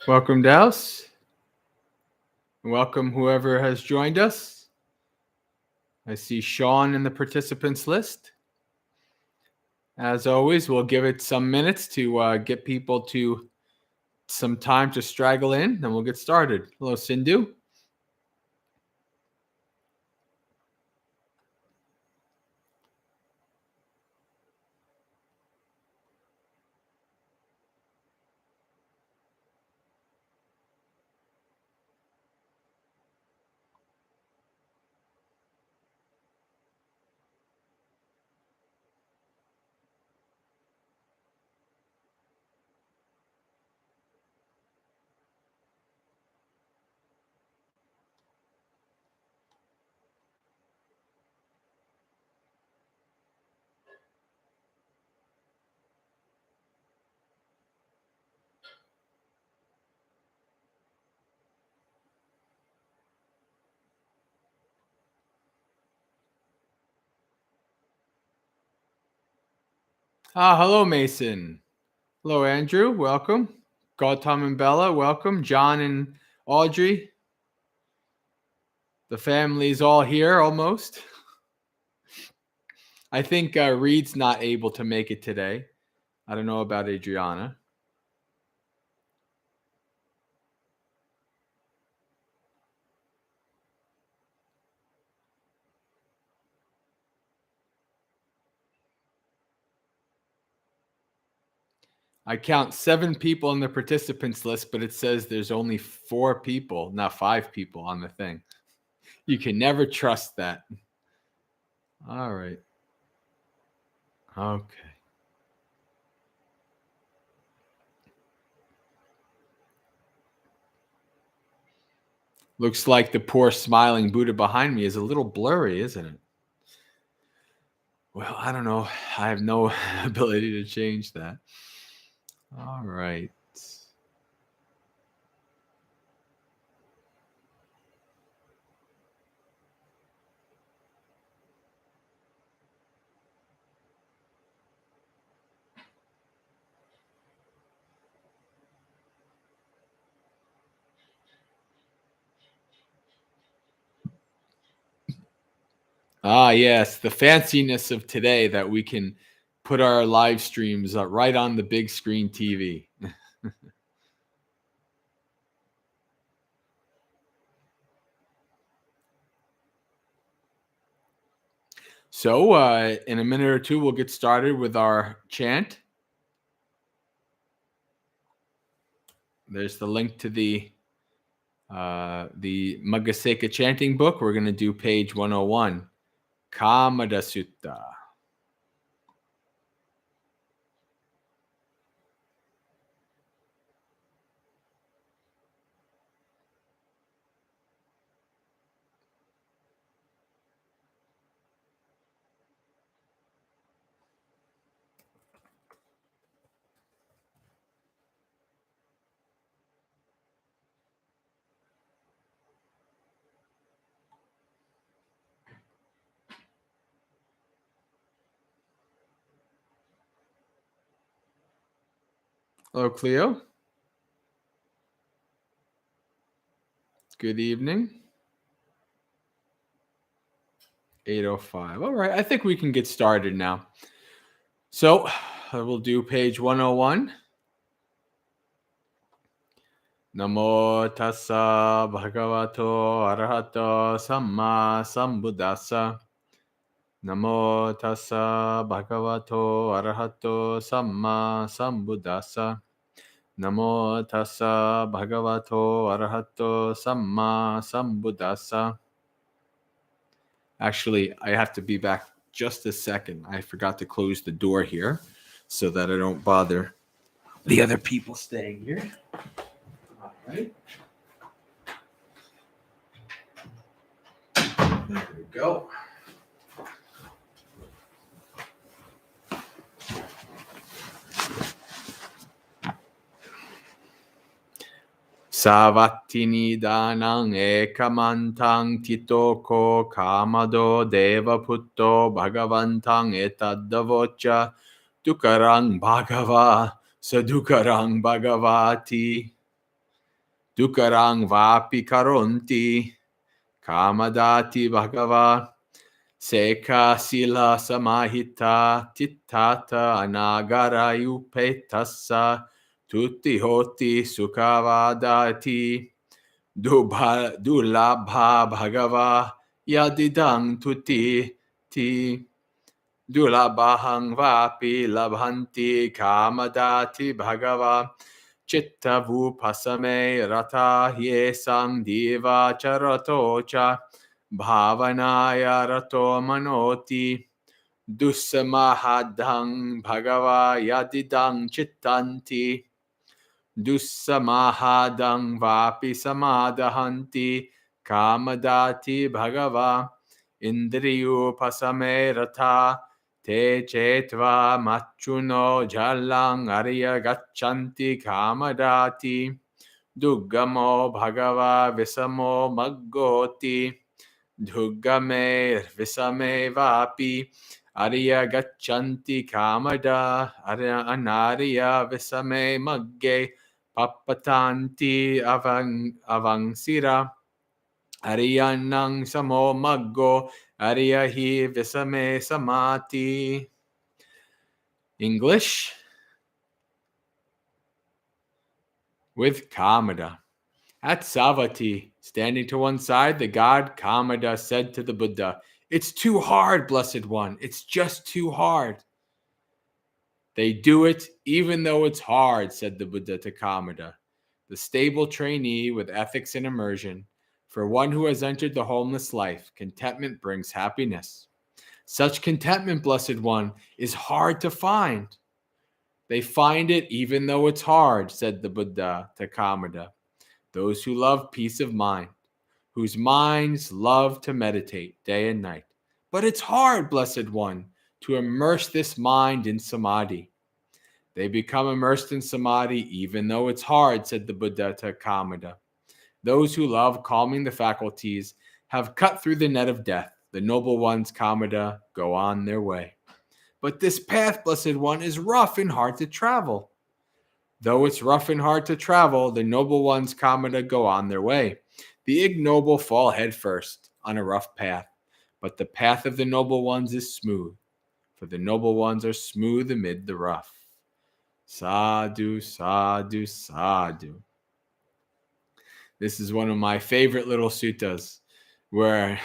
Welcome, Douse. Welcome, whoever has joined us. I see Sean in the participants list. As always, we'll give it some minutes to get people to some time to straggle in, and we'll get started. Hello, Sindhu. Hello, Mason. Hello, Andrew. Welcome. Gautam and Bella, welcome. John and Audrey. The family's all here almost. I think Reed's not able to make it today. I don't know about Adriana. I count 7 people on the participants list, but it says there's only 4 people, not 5 people on the thing. You can never trust that. All right. Okay. Looks like the poor smiling Buddha behind me is a little blurry, isn't it? Well, I don't know. I have no ability to change that. All right. Yes, the fanciness of today that we can put our live streams right on the big screen TV. So in a minute or two, we'll get started with our chant. There's the link to the Maggaseka chanting book. We're going to do page 101, Kamada Sutta. Hello, Cleo. Good evening. 8:05. All right, I think we can get started now. So we'll do page 101. Namo tassa bhagavato arahato samma sambuddhassa. Namo tassa bhagavato arahato samma sambuddhassa. Namo tassa bhagavato arahato samma sambuddhassa. Actually, I have to be back just a second. I forgot to close the door here so that I don't bother the other people staying here. All right. There we go. Savatini danang ekamantang titoko kamado deva putto bhagavantang etadavocha dukarang bhagava sadukarang bhagavati. dukarang vapi karonti kamadati bhagava seka sila samahita tittata anagara upetassa tutti hoti sukhavadati dulabha bhagava yadidang tutti ti dulabhang vapi labhanti kamadati bhagava chitta vupasame rata yesang diva charato cha bhavanaya rato manoti dusamahadang bhagava yadidang chittanti dusamahadang vapi samadahanti kamadati bhagava indriyupasame rata te chetva machuno jalang arya gachanti kamadati duggamo bhagava visamo maggoti duggame visame vapi arya gachanti kamada arya anarya visame magge papatanti avangsira ariyanang samo maggo ariyahi visame samati. English with Kamada. At Savatthi, standing to one side, the god Kamada said to the Buddha, "It's too hard, Blessed One. It's just too hard." "They do it even though it's hard," said the Buddha to Kamada, the stable trainee with ethics and immersion. "For one who has entered the homeless life, contentment brings happiness. Such contentment, Blessed One, is hard to find." "They find it even though it's hard," said the Buddha to Kamada. "Those who love peace of mind, whose minds love to meditate day and night. But it's hard, Blessed One, to immerse this mind in Samadhi." "They become immersed in Samadhi even though it's hard," said the Buddha to Kamada. "Those who love calming the faculties have cut through the net of death. The noble ones, Kamada, go on their way." "But this path, Blessed One, is rough and hard to travel." "Though it's rough and hard to travel, the noble ones, Kamada, go on their way. The ignoble fall headfirst on a rough path, but the path of the noble ones is smooth, for the noble ones are smooth amid the rough." Sadhu, sadhu, sadhu. This is one of my favorite little suttas where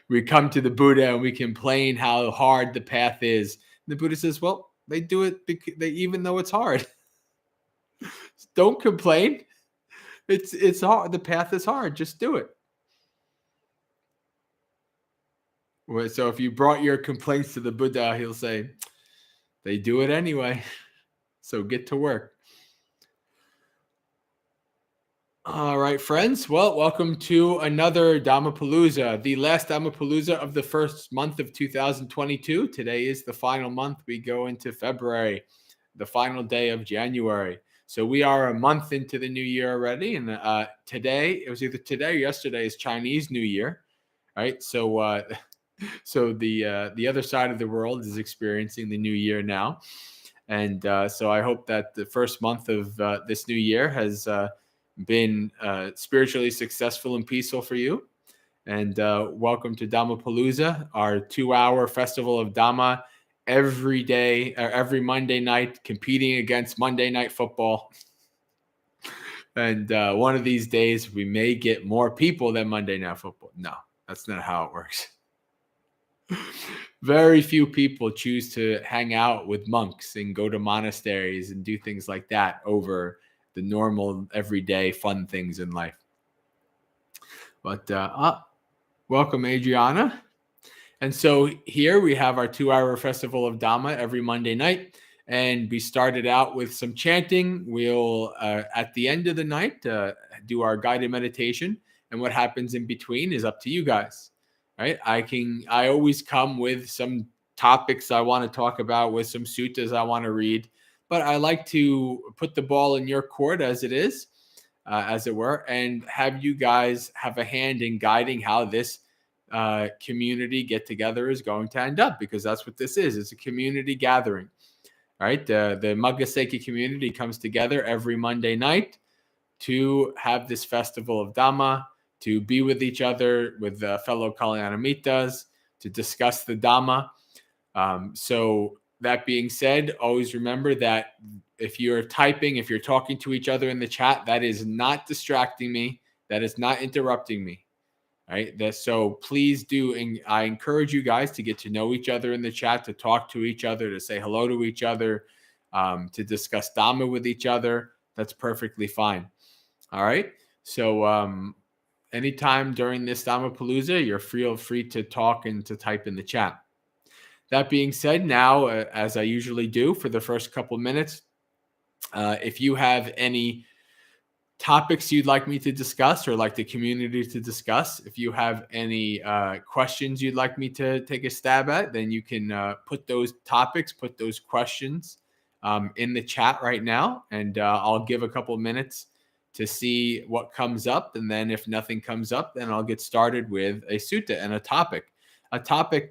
we come to the Buddha and we complain how hard the path is. And the Buddha says, well, they do it even though it's hard. Don't complain. It's hard. The path is hard. Just do it. So if you brought your complaints to the Buddha, he'll say, they do it anyway. So get to work. All right, friends. Well, welcome to another Dhammapalooza, the last Dhammapalooza of the first month of 2022. Today is the final month. We go into February, the final day of January. So we are a month into the new year already. And today, it was either today or yesterday, is Chinese New Year, right? So so the other side of the world is experiencing the new year now. And so I hope that the first month of this new year has been spiritually successful and peaceful for you. And welcome to Dhammapalooza, our 2-hour festival of Dhamma every day, every Monday night, competing against Monday Night Football. And one of these days, we may get more people than Monday Night Football. No, that's not how it works. Very few people choose to hang out with monks and go to monasteries and do things like that over the normal, everyday fun things in life. But welcome, Adriana. And so here we have our 2-hour festival of Dhamma every Monday night. And we started out with some chanting. We'll, at the end of the night, do our guided meditation. And what happens in between is up to you guys, right? I always come with some topics I want to talk about, with some suttas I want to read. But I like to put the ball in your court as it is, as it were, and have you guys have a hand in guiding how this community get together is going to end up, because that's what this is. It's a community gathering, right? The Magga Seki community comes together every Monday night to have this festival of Dhamma, to be with each other, with fellow Kalyanamitas, to discuss the Dhamma. So that being said, always remember that if you're typing, if you're talking to each other in the chat, that is not distracting me. That is not interrupting me. Right. So please do. And I encourage you guys to get to know each other in the chat, to talk to each other, to say hello to each other, to discuss Dhamma with each other. That's perfectly fine. All right. So anytime during this Dhammapalooza, you're free to talk and to type in the chat. That being said, now, as I usually do for the first couple minutes, if you have any topics you'd like me to discuss or like the community to discuss, if you have any questions you'd like me to take a stab at, then you can put those topics, put those questions in the chat right now, and I'll give a couple minutes to see what comes up. And then if nothing comes up, then I'll get started with a sutta and a topic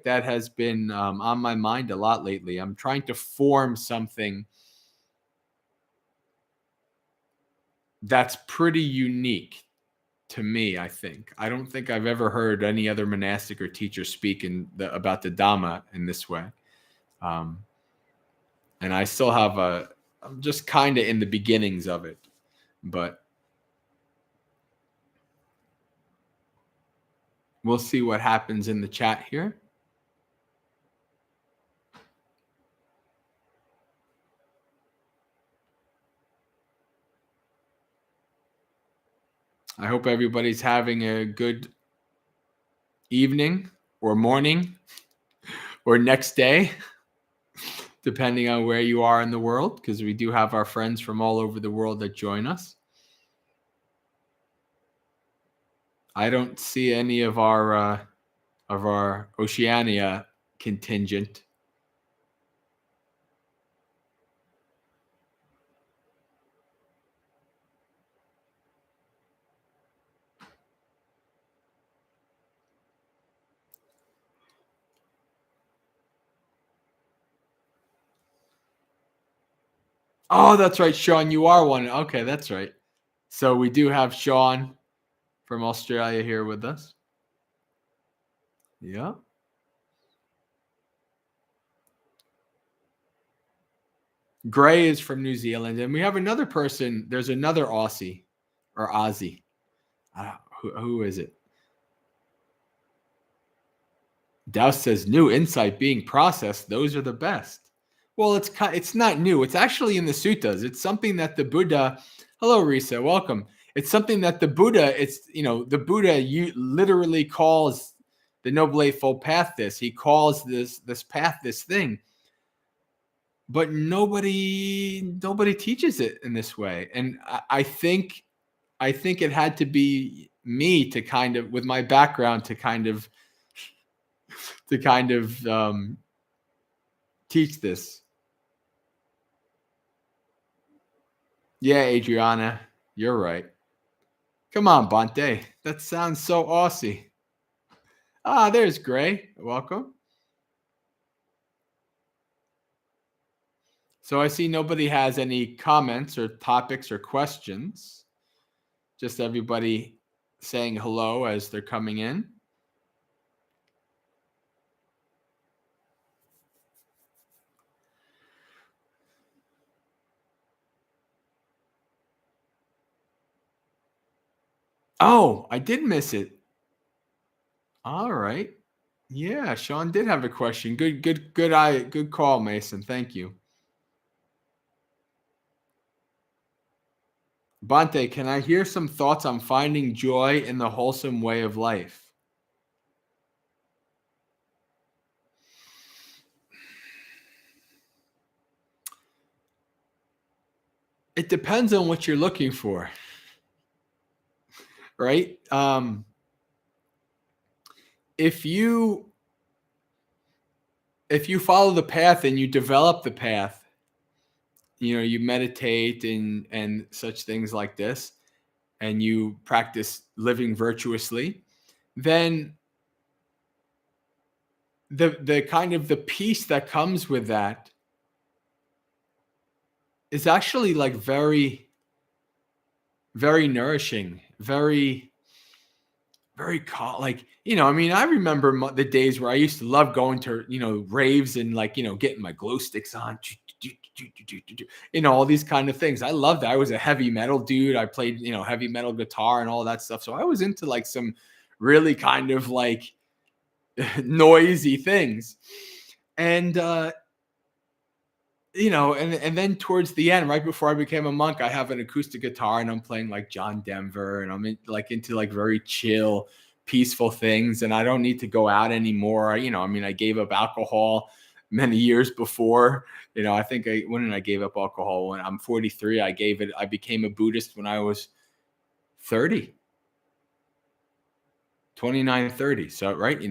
that has been on my mind a lot lately. I'm trying to form something that's pretty unique to me, I think. I don't think I've ever heard any other monastic or teacher speak about the Dhamma in this way. And I still have I'm just kind of in the beginnings of it. But we'll see what happens in the chat here. I hope everybody's having a good evening or morning or next day, depending on where you are in the world, because we do have our friends from all over the world that join us. I don't see any of our Oceania contingent. Oh, that's right, Sean. You are one. Okay, that's right. So we do have Sean from Australia here with us. Yeah. Gray is from New Zealand. And we have another person. There's another Aussie or Aussie. Who is it? Dow says, new insight being processed. Those are the best. Well, it's not new. It's actually in the suttas. It's something that the Buddha. Hello, Risa. Welcome. It's something that the Buddha. The Buddha literally calls the Noble Eightfold Path this. He calls this path this thing. But nobody teaches it in this way. And I think it had to be me to kind of, with my background, to kind of teach this. Yeah, Adriana, you're right. Come on, Bante. That sounds so Aussie. Ah, there's Gray. Welcome. So I see nobody has any comments or topics or questions. Just everybody saying hello as they're coming in. Oh, I did miss it. All right. Yeah, Sean did have a question. Good call, Mason. Thank you. Bante, can I hear some thoughts on finding joy in the wholesome way of life? It depends on what you're looking for, right? If you follow the path and you develop the path, you meditate and such things like this, and you practice living virtuously, then the kind of the peace that comes with that is actually like very, very nourishing, very, very like, I mean, I remember the days where I used to love going to, raves and like, getting my glow sticks on, all these kind of things. I loved it. I was a heavy metal dude. I played, heavy metal guitar and all that stuff. So I was into like some really kind of like noisy things. And, and then towards the end, right before I became a monk, I have an acoustic guitar and I'm playing like John Denver and I'm into like very chill, peaceful things. And I don't need to go out anymore. I mean, I gave up alcohol many years before. I think when did I gave up alcohol? When I'm 43, I became a Buddhist when I was 30, 29, 30. So, right.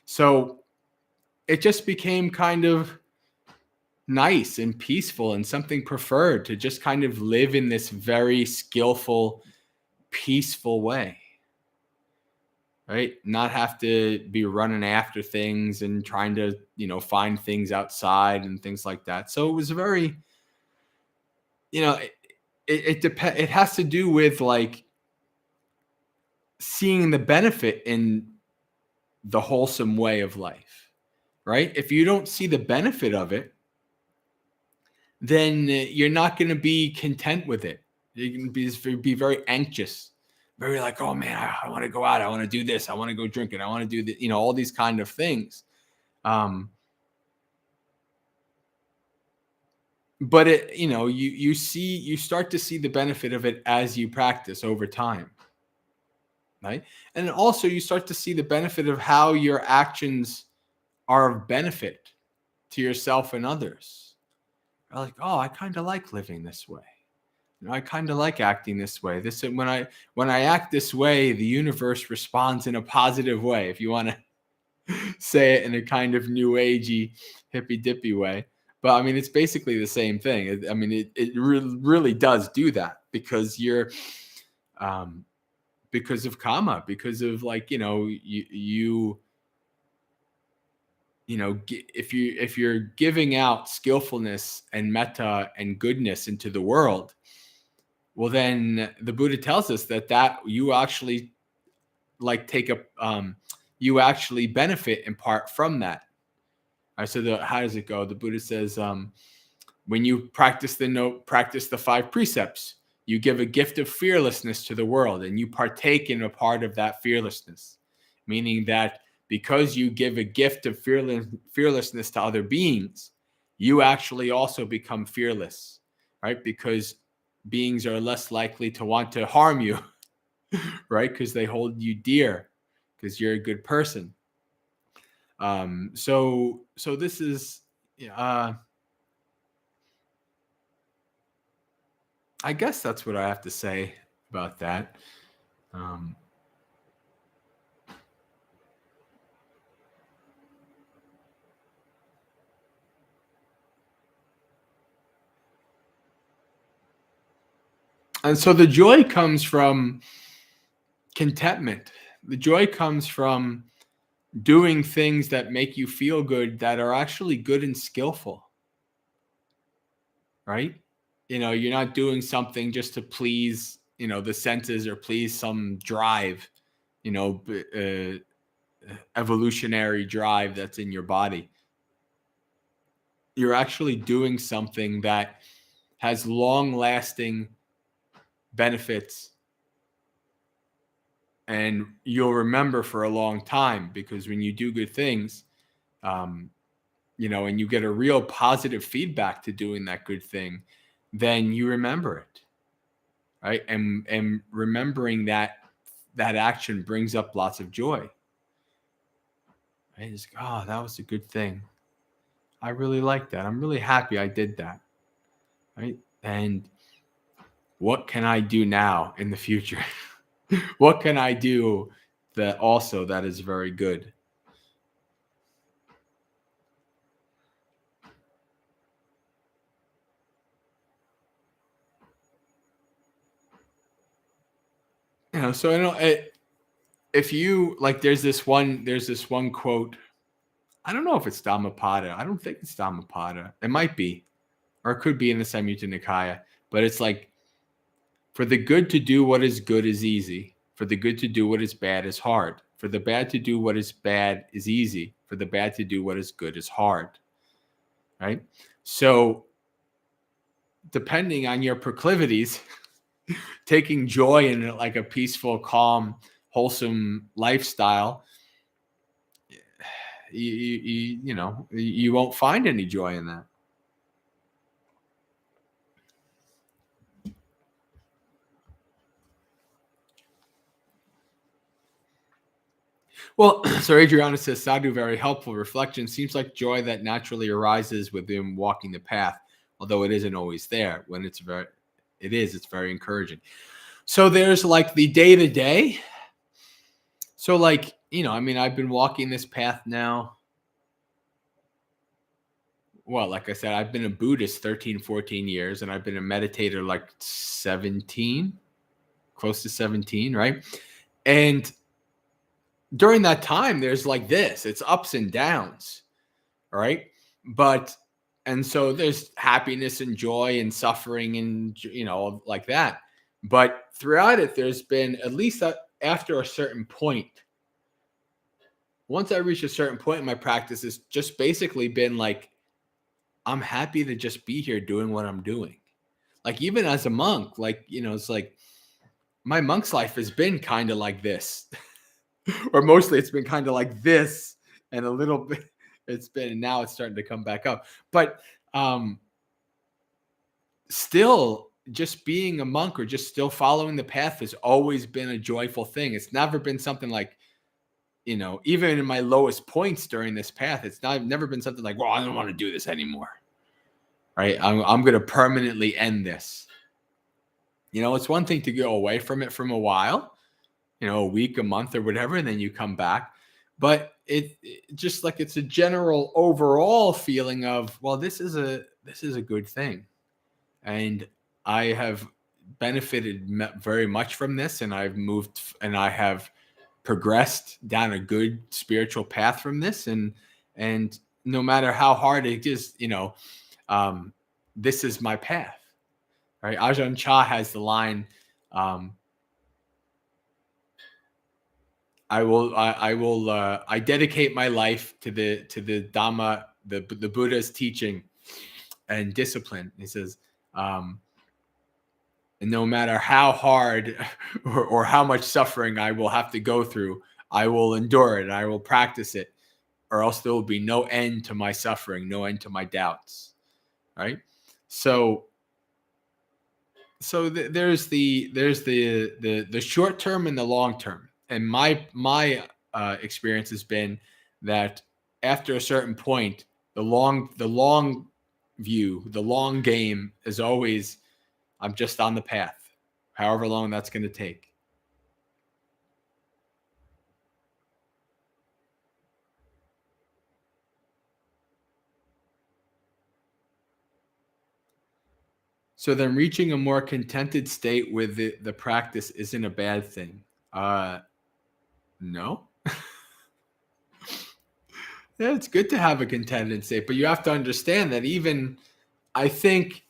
So it just became kind of nice and peaceful and something preferred to just kind of live in this very skillful, peaceful way, right? Not have to be running after things and trying to, find things outside and things like that. So it was very, it depends. It has to do with like seeing the benefit in the wholesome way of life, right? If you don't see the benefit of it, then you're not going to be content with it. You're going to be very anxious, very like, oh man, I want to go out. I want to do this. I want to go drink it. I want to do the, all these kind of things. But it, you start to see the benefit of it as you practice over time. Right. And also you start to see the benefit of how your actions are of benefit to yourself and others. You're like, oh, I kind of like living this way. I kind of like acting this way. When I act this way, the universe responds in a positive way. If you want to say it in a kind of new agey, hippy dippy way, but I mean, it's basically the same thing. I mean, it really does do that because you're, because of karma, because of like, if you're giving out skillfulness and metta and goodness into the world, well, then the Buddha tells us that you actually like you actually benefit in part from that. All right, so how does it go? The Buddha says, when you practice the 5 precepts, you give a gift of fearlessness to the world and you partake in a part of that fearlessness, meaning that because you give a gift of fearlessness to other beings, you actually also become fearless, right? Because beings are less likely to want to harm you, right? Because they hold you dear, because you're a good person. So this is, I guess that's what I have to say about that. And so the joy comes from contentment. The joy comes from doing things that make you feel good, that are actually good and skillful, right? You're not doing something just to please, the senses or please some drive, evolutionary drive that's in your body. You're actually doing something that has long-lasting benefits and you'll remember for a long time, because when you do good things, and you get a real positive feedback to doing that good thing, then you remember it, right? And remembering that action brings up lots of joy. Right? It's like, oh, that was a good thing. I really like that. I'm really happy I did that. Right? And what can I do now in the future? What can I do that is very good? So if you like, there's this one quote. I don't know if it's Dhammapada. I don't think it's Dhammapada. It might be, or it could be in the Samyutta Nikaya. But it's like, For the good to do what is good is easy. For the good to do what is bad is hard. For the bad to do what is bad is easy. For the bad to do what is good is hard. Right? So, depending on your proclivities, taking joy in like a peaceful, calm, wholesome lifestyle, you won't find any joy in that. Well, so Adriana says, Sadhu, very helpful reflection. Seems like joy that naturally arises within walking the path, although it isn't always there. When it's very encouraging. So there's like the day to day. So like, I've been walking this path now. Well, like I said, I've been a Buddhist 13, 14 years, and I've been a meditator like 17, close to 17, right? And during that time, there's like this, it's ups and downs, right? And so there's happiness and joy and suffering and, like that. But throughout it, there's been, at least after a certain point, once I reach a certain point in my practice, it's just basically been like, I'm happy to just be here doing what I'm doing. Like, even as a monk, like, it's like my monk's life has been kind of like this. Or mostly it's been kind of like this, and a little bit now it's starting to come back up. But still, just being a monk or just still following the path has always been a joyful thing. It's never been something like, even in my lowest points during this path, never been something like, well, I don't want to do this anymore. Right? I'm going to permanently end this. It's one thing to go away from it from a while, a week, a month, or whatever, and then you come back. But it just like, it's a general overall feeling of, well, this is a good thing, and I have benefited very much from this, and I've moved and I have progressed down a good spiritual path from this, and no matter how hard it is, this is my path, right? Ajahn Chah has the line, I dedicate my life to the Dhamma, the Buddha's teaching and discipline. He says, and no matter how hard or how much suffering I will have to go through, I will endure it. I will practice it, or else there will be no end to my suffering, no end to my doubts. Right? So there's the short term and the long term. And my experience has been that after a certain point, the long view, the long game is always, I'm just on the path, however long that's going to take. So then reaching a more contented state with the practice isn't a bad thing. No. Yeah, it's good to have a contented state, but you have to understand that even, I think,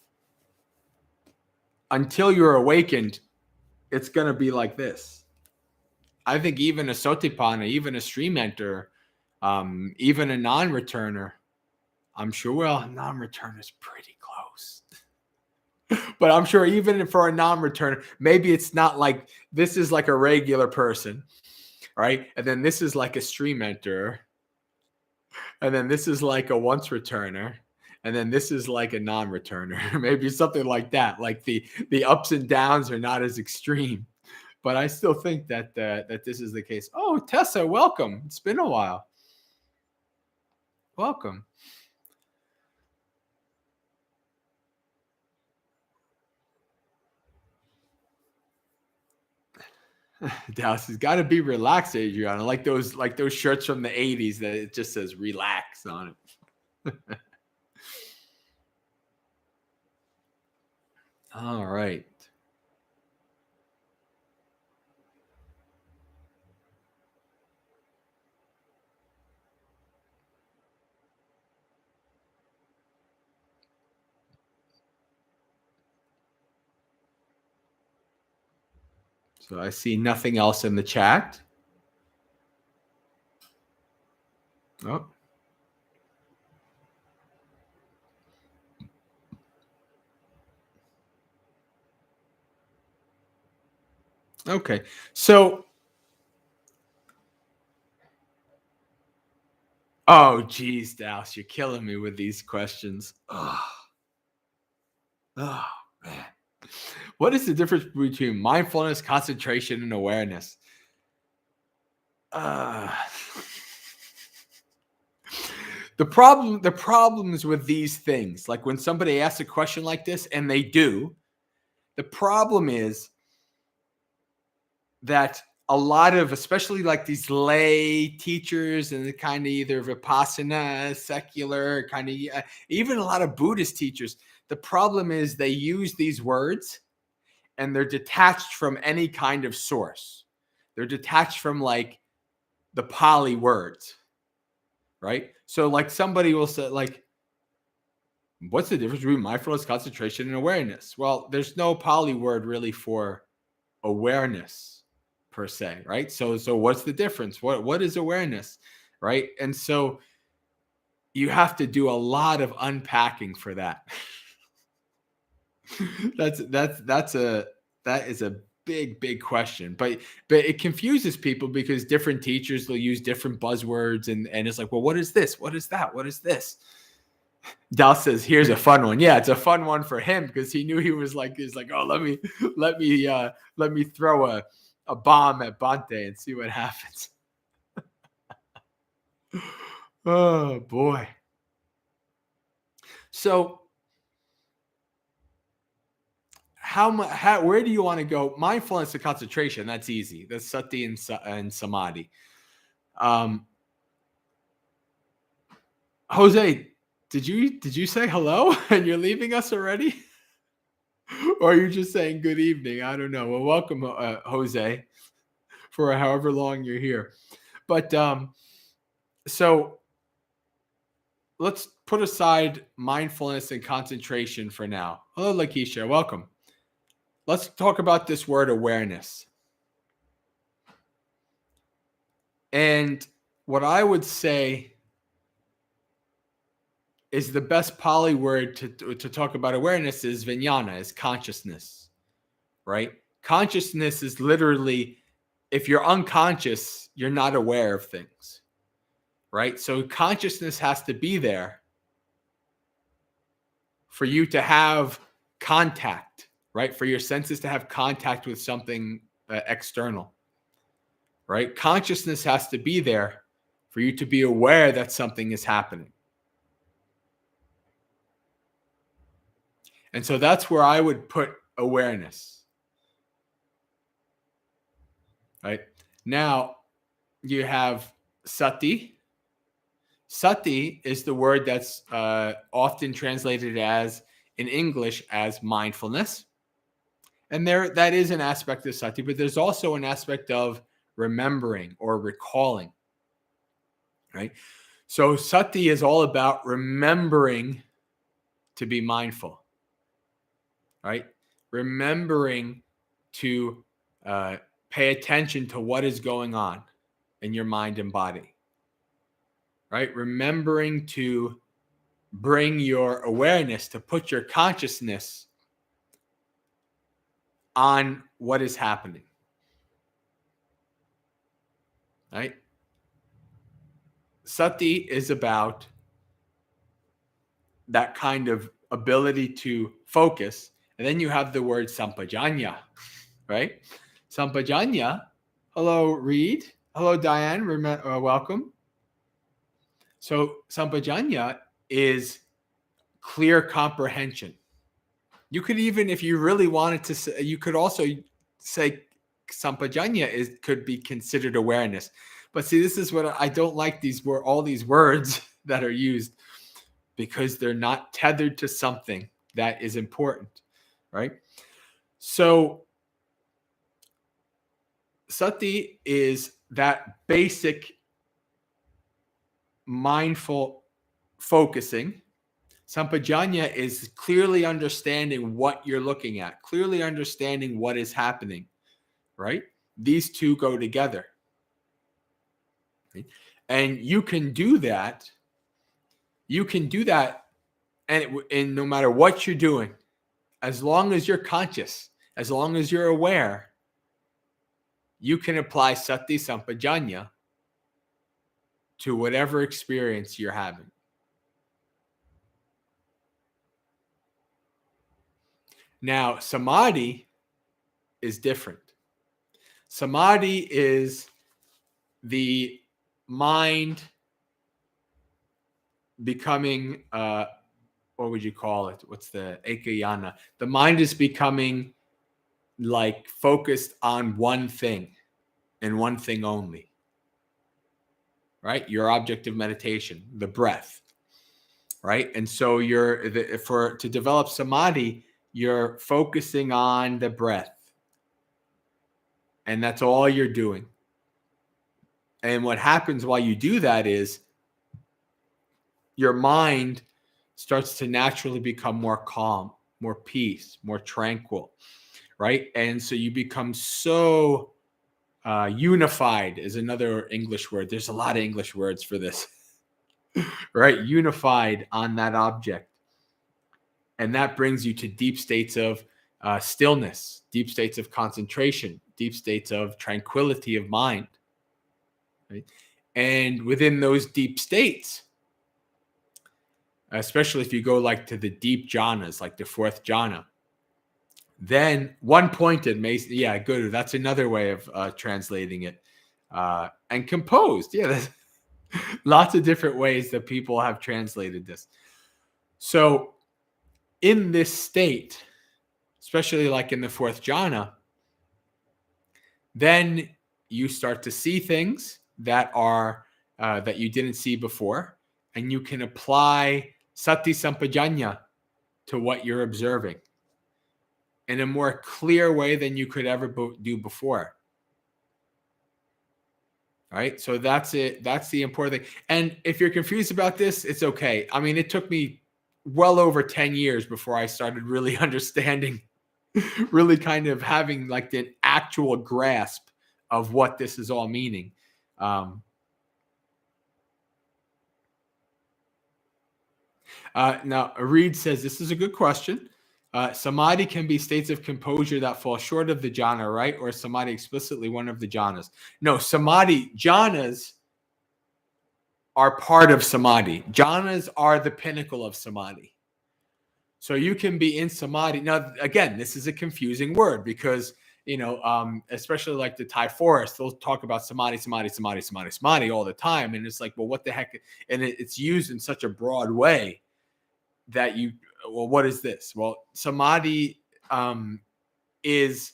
until you're awakened, it's going to be like this. I think even a Sotipanna, even a stream enter, even a non-returner, I'm sure, well, a non-returner is pretty close. But I'm sure even for a non-returner, maybe it's not like, this is like a regular person, right? And then this is like a stream enter. And then this is like a once returner. And then this is like a non-returner. Maybe something like that. Like the ups and downs are not as extreme. But I still think that that this is the case. Oh, Tessa, welcome. It's been a while. Welcome. Dallas has got to be relaxed, Adriana. Like those shirts from the 80s that it just says relax on it. All right. So I see nothing else in the chat. Oh. Okay. So, oh, geez, Dallas, you're killing me with these questions. Oh, man. What is the difference between mindfulness, concentration, and awareness? The problems with these things, like when somebody asks a question like this, and they do, the problem is that a lot of, especially like these lay teachers and the kind of either Vipassana, secular, kind of even a lot of Buddhist teachers, the problem is they use these words and they're detached from any kind of source. They're detached from like the Pali words, right? So like somebody will say like, what's the difference between mindfulness, concentration, and awareness? Well, there's no Pali word really for awareness per se, right? So what's the difference? What is awareness, right? And so you have to do a lot of unpacking for that. That is a big question, but it confuses people because different teachers will use different buzzwords and it's like, well, what is this? What is that? What is this? Dal says, here's a fun one. Yeah, it's a fun one for him because he knew he's like, oh, let me throw a bomb at Bante and see what happens. Oh boy. So where do you want to go? Mindfulness and concentration, that's easy. That's Sati and Samadhi. Jose, did you say hello and you're leaving us already? Or are you just saying good evening? I don't know. Well, welcome, Jose, for however long you're here. But so let's put aside mindfulness and concentration for now. Hello, Lakeisha. Welcome. Let's talk about this word awareness. And what I would say is the best Pali word to talk about awareness is vijnana, is consciousness, right? Consciousness is literally, if you're unconscious, you're not aware of things, right? So consciousness has to be there for you to have contact, right? For your senses to have contact with something external, right? Consciousness has to be there for you to be aware that something is happening. And so that's where I would put awareness. Right? Now you have Sati. Sati is the word that's often translated as, in English, as mindfulness. And that is an aspect of Sati, but there's also an aspect of remembering or recalling. Right? So Sati is all about remembering to be mindful. Right? Remembering to pay attention to what is going on in your mind and body, right? Remembering to bring your awareness, to put your consciousness on what is happening, right? Sati is about that kind of ability to focus. And then you have the word Sampajanya, right? Sampajanya. Hello, Reed. Hello, Diane. Welcome. So Sampajanya is clear comprehension. You could even, if you really wanted to say, you could also say Sampajanya could be considered awareness. But see, this is what I don't like, all these words that are used, because they're not tethered to something that is important, right? So Sati is that basic mindful focusing. Sampajanya is clearly understanding what you're looking at, clearly understanding what is happening, right? These two go together. Right? And you can do that. You can do that, and no matter what you're doing, as long as you're conscious, as long as you're aware, you can apply Sati Sampajanya to whatever experience you're having. Now, Samadhi is different. Samadhi is the mind becoming, what would you call it? What's the ekayana? The mind is becoming like focused on one thing and one thing only, right? Your object of meditation, the breath, right? And so to develop Samadhi, you're focusing on the breath. And that's all you're doing. And what happens while you do that is your mind starts to naturally become more calm, more peace, more tranquil, right? And so you become so unified is another English word. There's a lot of English words for this, right? Unified on that object. And that brings you to deep states of stillness, deep states of concentration, deep states of tranquility of mind. Right? And within those deep states, especially if you go like to the deep jhanas, like the fourth jhana, then one-pointed, yeah, good. That's another way of translating it. And composed, yeah, there's lots of different ways that people have translated this. So in this state, especially like in the fourth jhana, then you start to see things that are that you didn't see before, and you can apply Sati Sampajanya to what you're observing in a more clear way than you could ever do before. All right, so that's it. That's the important thing. And if you're confused about this, it's okay. I mean, it took me well over 10 years before I started really understanding, really kind of having like the actual grasp of what this is all meaning. Now, Reed says, this is a good question. Samadhi can be states of composure that fall short of the jhana, right? Or Samadhi explicitly one of the jhanas? No, Samadhi, jhanas are part of Samadhi. Jhanas are the pinnacle of Samadhi. So you can be in Samadhi. Now, again, this is a confusing word because, especially like the Thai forest, they'll talk about Samadhi, Samadhi, Samadhi, Samadhi, Samadhi all the time. And it's like, well, what the heck? And it's used in such a broad way that well, what is this? Well, Samadhi is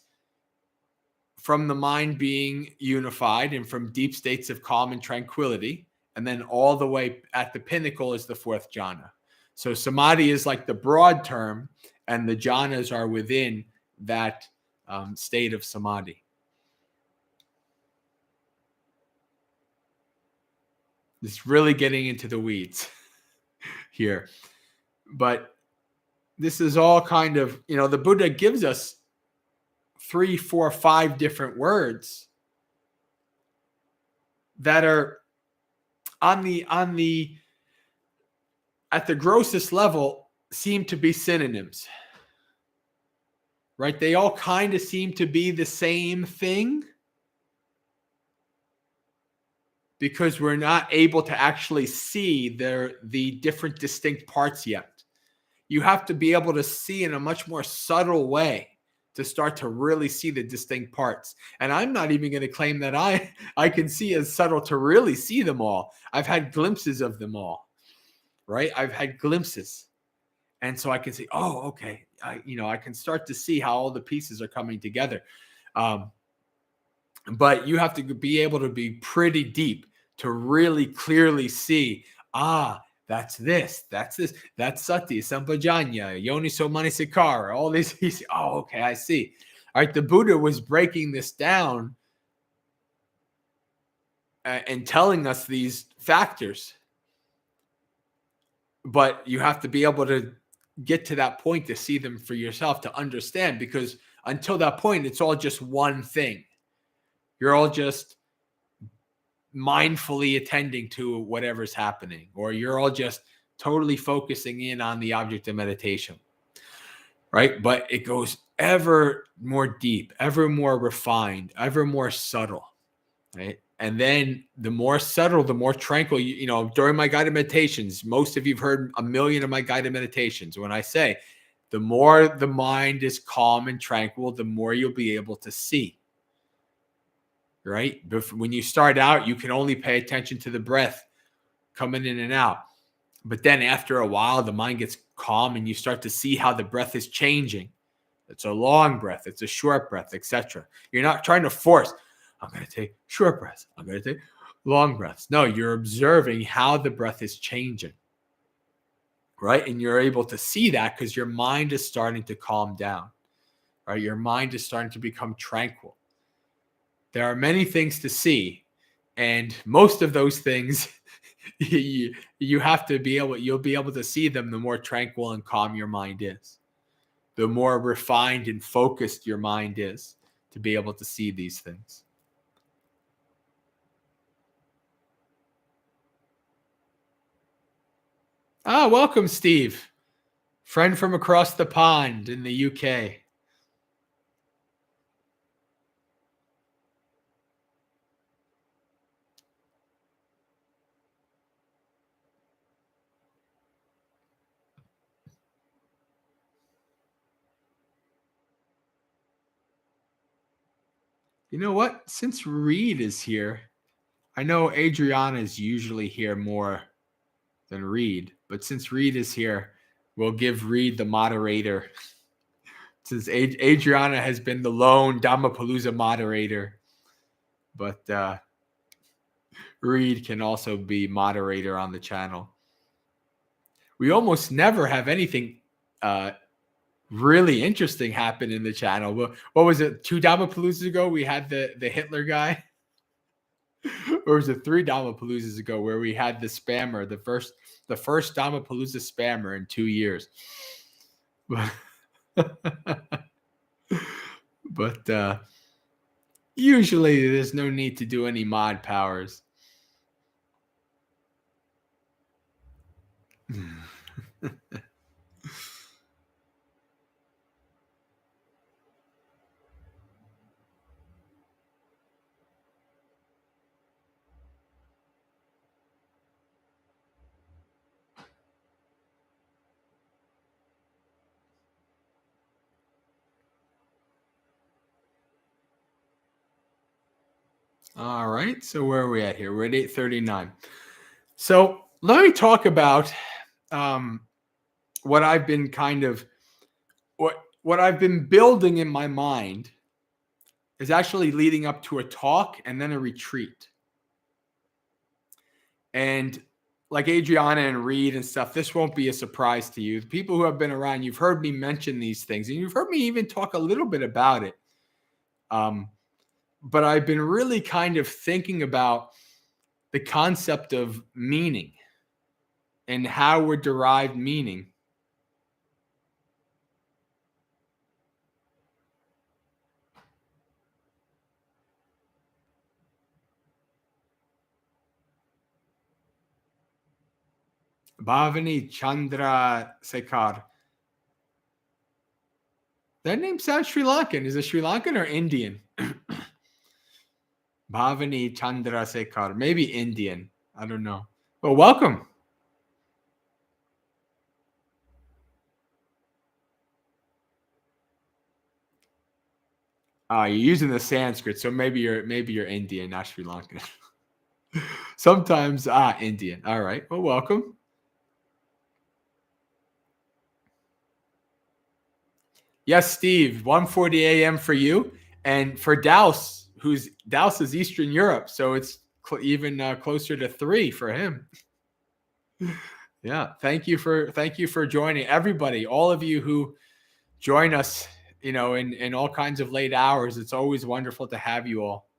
from the mind being unified and from deep states of calm and tranquility. And then all the way at the pinnacle is the fourth jhana. So Samadhi is like the broad term, and the jhanas are within that state of Samadhi. It's really getting into the weeds here. But this is all kind of, the Buddha gives us 3, 4, 5 different words that are at the grossest level seem to be synonyms, right? They all kind of seem to be the same thing because we're not able to actually see the different distinct parts yet. You have to be able to see in a much more subtle way to start to really see the distinct parts. And I'm not even going to claim that I can see as subtle to really see them all. I've had glimpses of them all, right? I've had glimpses. And so I can see, oh, okay. I can start to see how all the pieces are coming together. But you have to be able to be pretty deep to really clearly see, that's this, that's Sati, Sampajanya, Yoniso Manasikara, all these. Oh, okay, I see. All right, the Buddha was breaking this down and telling us these factors. But you have to be able to get to that point to see them for yourself, to understand, because until that point, it's all just one thing. You're all just mindfully attending to whatever's happening, or you're all just totally focusing in on the object of meditation, right? But it goes ever more deep, ever more refined, ever more subtle, right? And then the more subtle, the more tranquil, during my guided meditations, most of you've heard a million of my guided meditations. When I say the more the mind is calm and tranquil, the more you'll be able to see, right? When you start out, you can only pay attention to the breath coming in and out. But then after a while, the mind gets calm and you start to see how the breath is changing. It's a long breath, it's a short breath, etc. You're not trying to force, I'm going to take short breaths, I'm going to take long breaths. No, you're observing how the breath is changing, right? And you're able to see that because your mind is starting to calm down, right? Your mind is starting to become tranquil. There are many things to see, and most of those things you have to be able, you'll be able to see them the more tranquil and calm your mind is, the more refined and focused your mind is to be able to see these things. Welcome, Steve, friend from across the pond in the UK. You know what? Since Reed is here, I know Adriana is usually here more than Reed, but since Reed is here, we'll give Reed the moderator. Since Adriana has been the lone Dhammapalooza moderator, but Reed can also be moderator on the channel. We almost never have anything really interesting happen in the channel. What was it? 2 Dhammapaloozas ago, we had the Hitler guy. Or was it 3 Dhammapaloozas ago where we had the spammer, the first Dhammapalooza spammer in 2 years. But usually there's no need to do any mod powers. All right, so where are we at here? We're at 8:39. So let me talk about what I've been what I've been building in my mind is actually leading up to a talk and then a retreat. And like Adriana and Reed and stuff, this won't be a surprise to you. The people who have been around, you've heard me mention these things, and you've heard me even talk a little bit about it. But I've been really kind of thinking about the concept of meaning and how we're derived meaning. Bhavani Chandra Sekhar. That name sounds Sri Lankan. Is it Sri Lankan or Indian? Bhavani Chandra Sekhar. Maybe Indian. I don't know. Well, welcome. You're using the Sanskrit, so maybe you're Indian, not Sri Lankan. Sometimes Indian. All right. Well, welcome. Yes, Steve. 1:40 a.m. for you, and for Douse, Douse is Eastern Europe, so it's even closer to 3 for him. Yeah. Thank you for joining everybody. All of you who join us, in all kinds of late hours. It's always wonderful to have you all.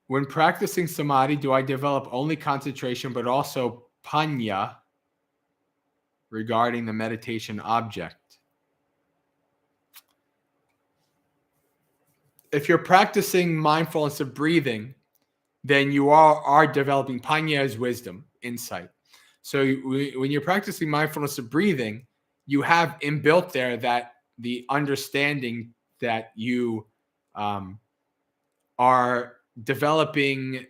when practicing samadhi, do I develop only concentration, but also panya regarding the meditation object? If you're practicing mindfulness of breathing, then you are developing panya as wisdom, insight. So when you're practicing mindfulness of breathing, you have inbuilt there that the understanding that you are developing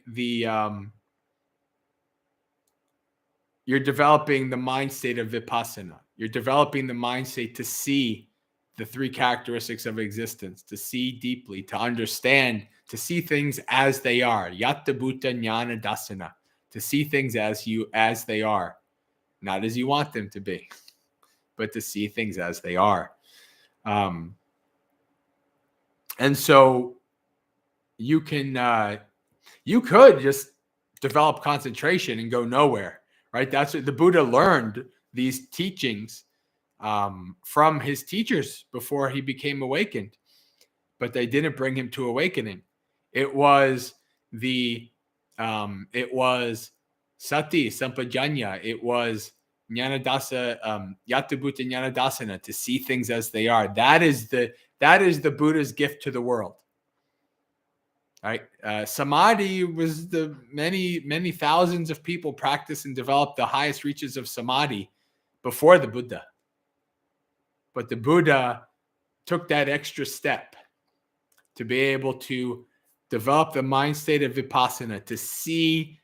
you're developing the mind state of vipassana. You're developing the mind state to see the three characteristics of existence, to see deeply, to understand, to see things as they are. Yatta bhuta jnana dasana, to see things as they are, not as you want them to be, but to see things as they are. And so you could just develop concentration and go nowhere, right? That's what the Buddha learned these teachings from his teachers before he became awakened, but they didn't bring him to awakening. It was Sati, Sampajanya. It was Jnanadasa, Yatabhuta Jnanadasana, to see things as they are. That is the Buddha's gift to the world. Right? Samadhi was the many thousands of people practice and develop the highest reaches of samadhi before the Buddha. But the Buddha took that extra step to be able to develop the mind state of vipassana, to see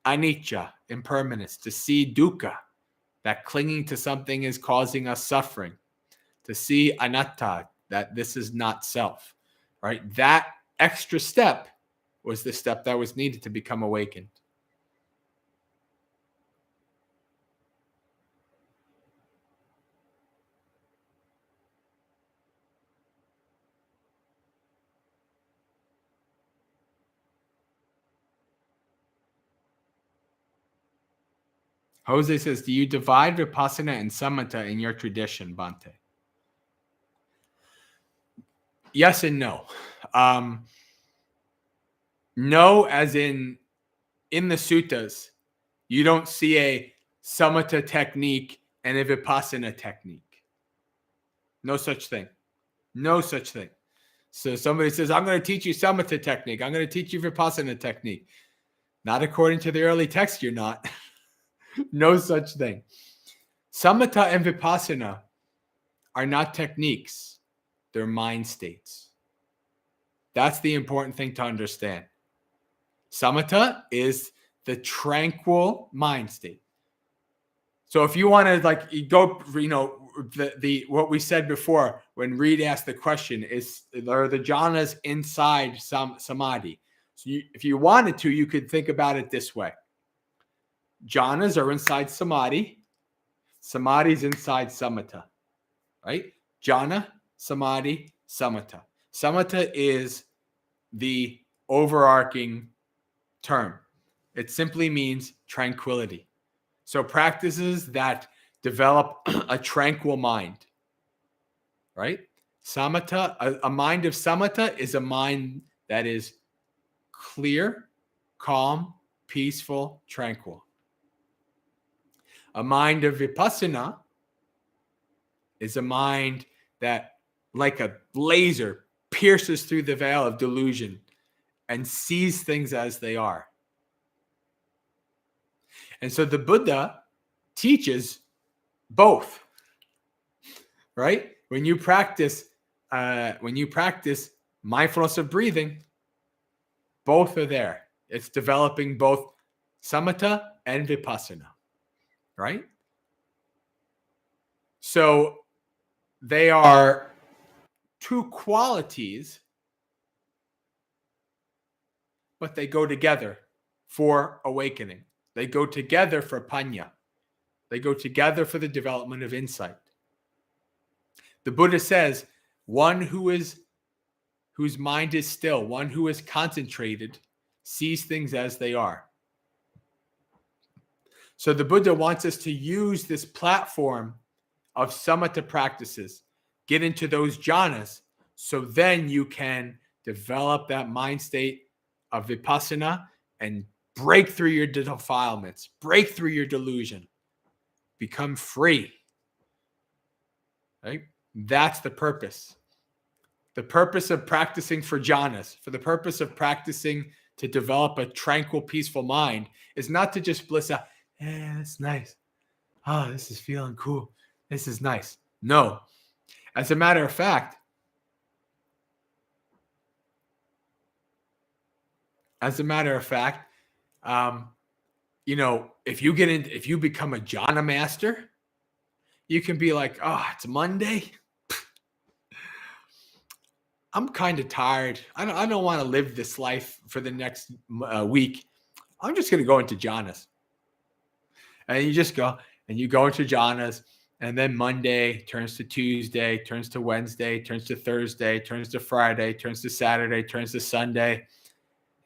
anicca, impermanence, to see dukkha, that clinging to something is causing us suffering, to see anatta, that this is not self, right? That extra step was the step that was needed to become awakened. Jose says, do you divide Vipassana and Samatha in your tradition, Bhante? Yes and no. No, as in the suttas, you don't see a Samatha technique and a Vipassana technique. No such thing. No such thing. So somebody says, I'm going to teach you Samatha technique. I'm going to teach you Vipassana technique. Not according to the early text, you're not. No such thing. Samatha and Vipassana are not techniques. They're mind states. That's the important thing to understand. Samatha is the tranquil mind state. So if you want to go, the what we said before when Reed asked the question are the jhanas inside samadhi? So if you wanted to, you could think about it this way. Jhanas are inside samadhi. Samadhi's inside samatha, right? Jhana, samadhi, samatha. Samatha is the overarching term. It simply means tranquility. So practices that develop a tranquil mind, right? Samatha, a mind of samatha is a mind that is clear, calm, peaceful, tranquil. A mind of vipassana is a mind that, like a laser, pierces through the veil of delusion and sees things as they are. And so the Buddha teaches both, right? When you practice mindfulness of breathing, both are there. It's developing both samatha and vipassana, right? So they are two qualities, but they go together for awakening. They go together for panya. They go together for the development of insight. The Buddha says, one whose mind is still, one who is concentrated, sees things as they are. So the Buddha wants us to use this platform of samatha practices, get into those jhanas, so then you can develop that mind state Vipassana and break through your defilements, break through your delusion, become free. Right? That's the purpose. The purpose of practicing for jhanas, for the purpose of practicing to develop a tranquil, peaceful mind, is not to just bliss out. Yeah, that's nice. Oh, this is feeling cool. This is nice. No. As a matter of fact, if you become a jhana master, you can be like, oh, it's Monday. I'm kind of tired. I don't want to live this life for the next week. I'm just going to go into jhanas. And you just go and you go into jhanas, and then Monday turns to Tuesday, turns to Wednesday, turns to Thursday, turns to Friday, turns to Saturday, turns to Sunday.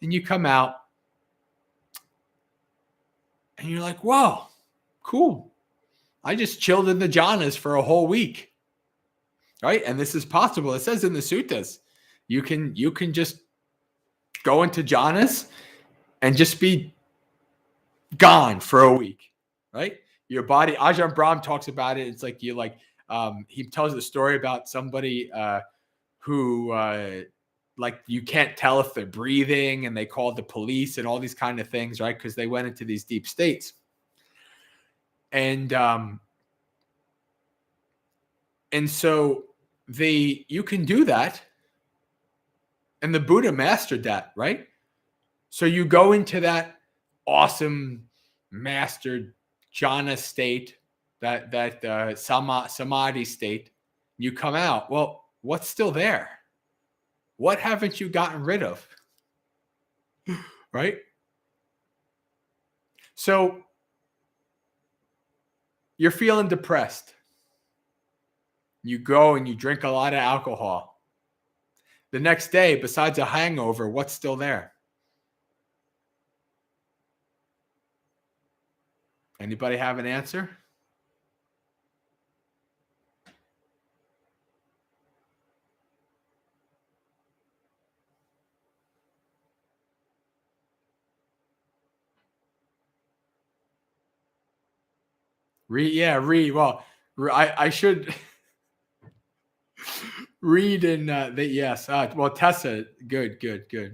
And you come out and you're like, whoa, cool. I just chilled in the jhanas for a whole week. Right? And this is possible. It says in the suttas, you can just go into jhanas and just be gone for a week. Right? Your body, Ajahn Brahm talks about it. It's like he tells a story about somebody who like you can't tell if they're breathing, and they called the police and all these kind of things, right? Because they went into these deep states. And so you can do that. And the Buddha mastered that, right? So you go into that awesome mastered jhana state, that samadhi state. You come out. Well, what's still there? What haven't you gotten rid of? Right? So you're feeling depressed. You go and you drink a lot of alcohol. The next day, besides a hangover, what's still there? Anybody have an answer? Read. Well, I should read in yes. Well, Tessa, good.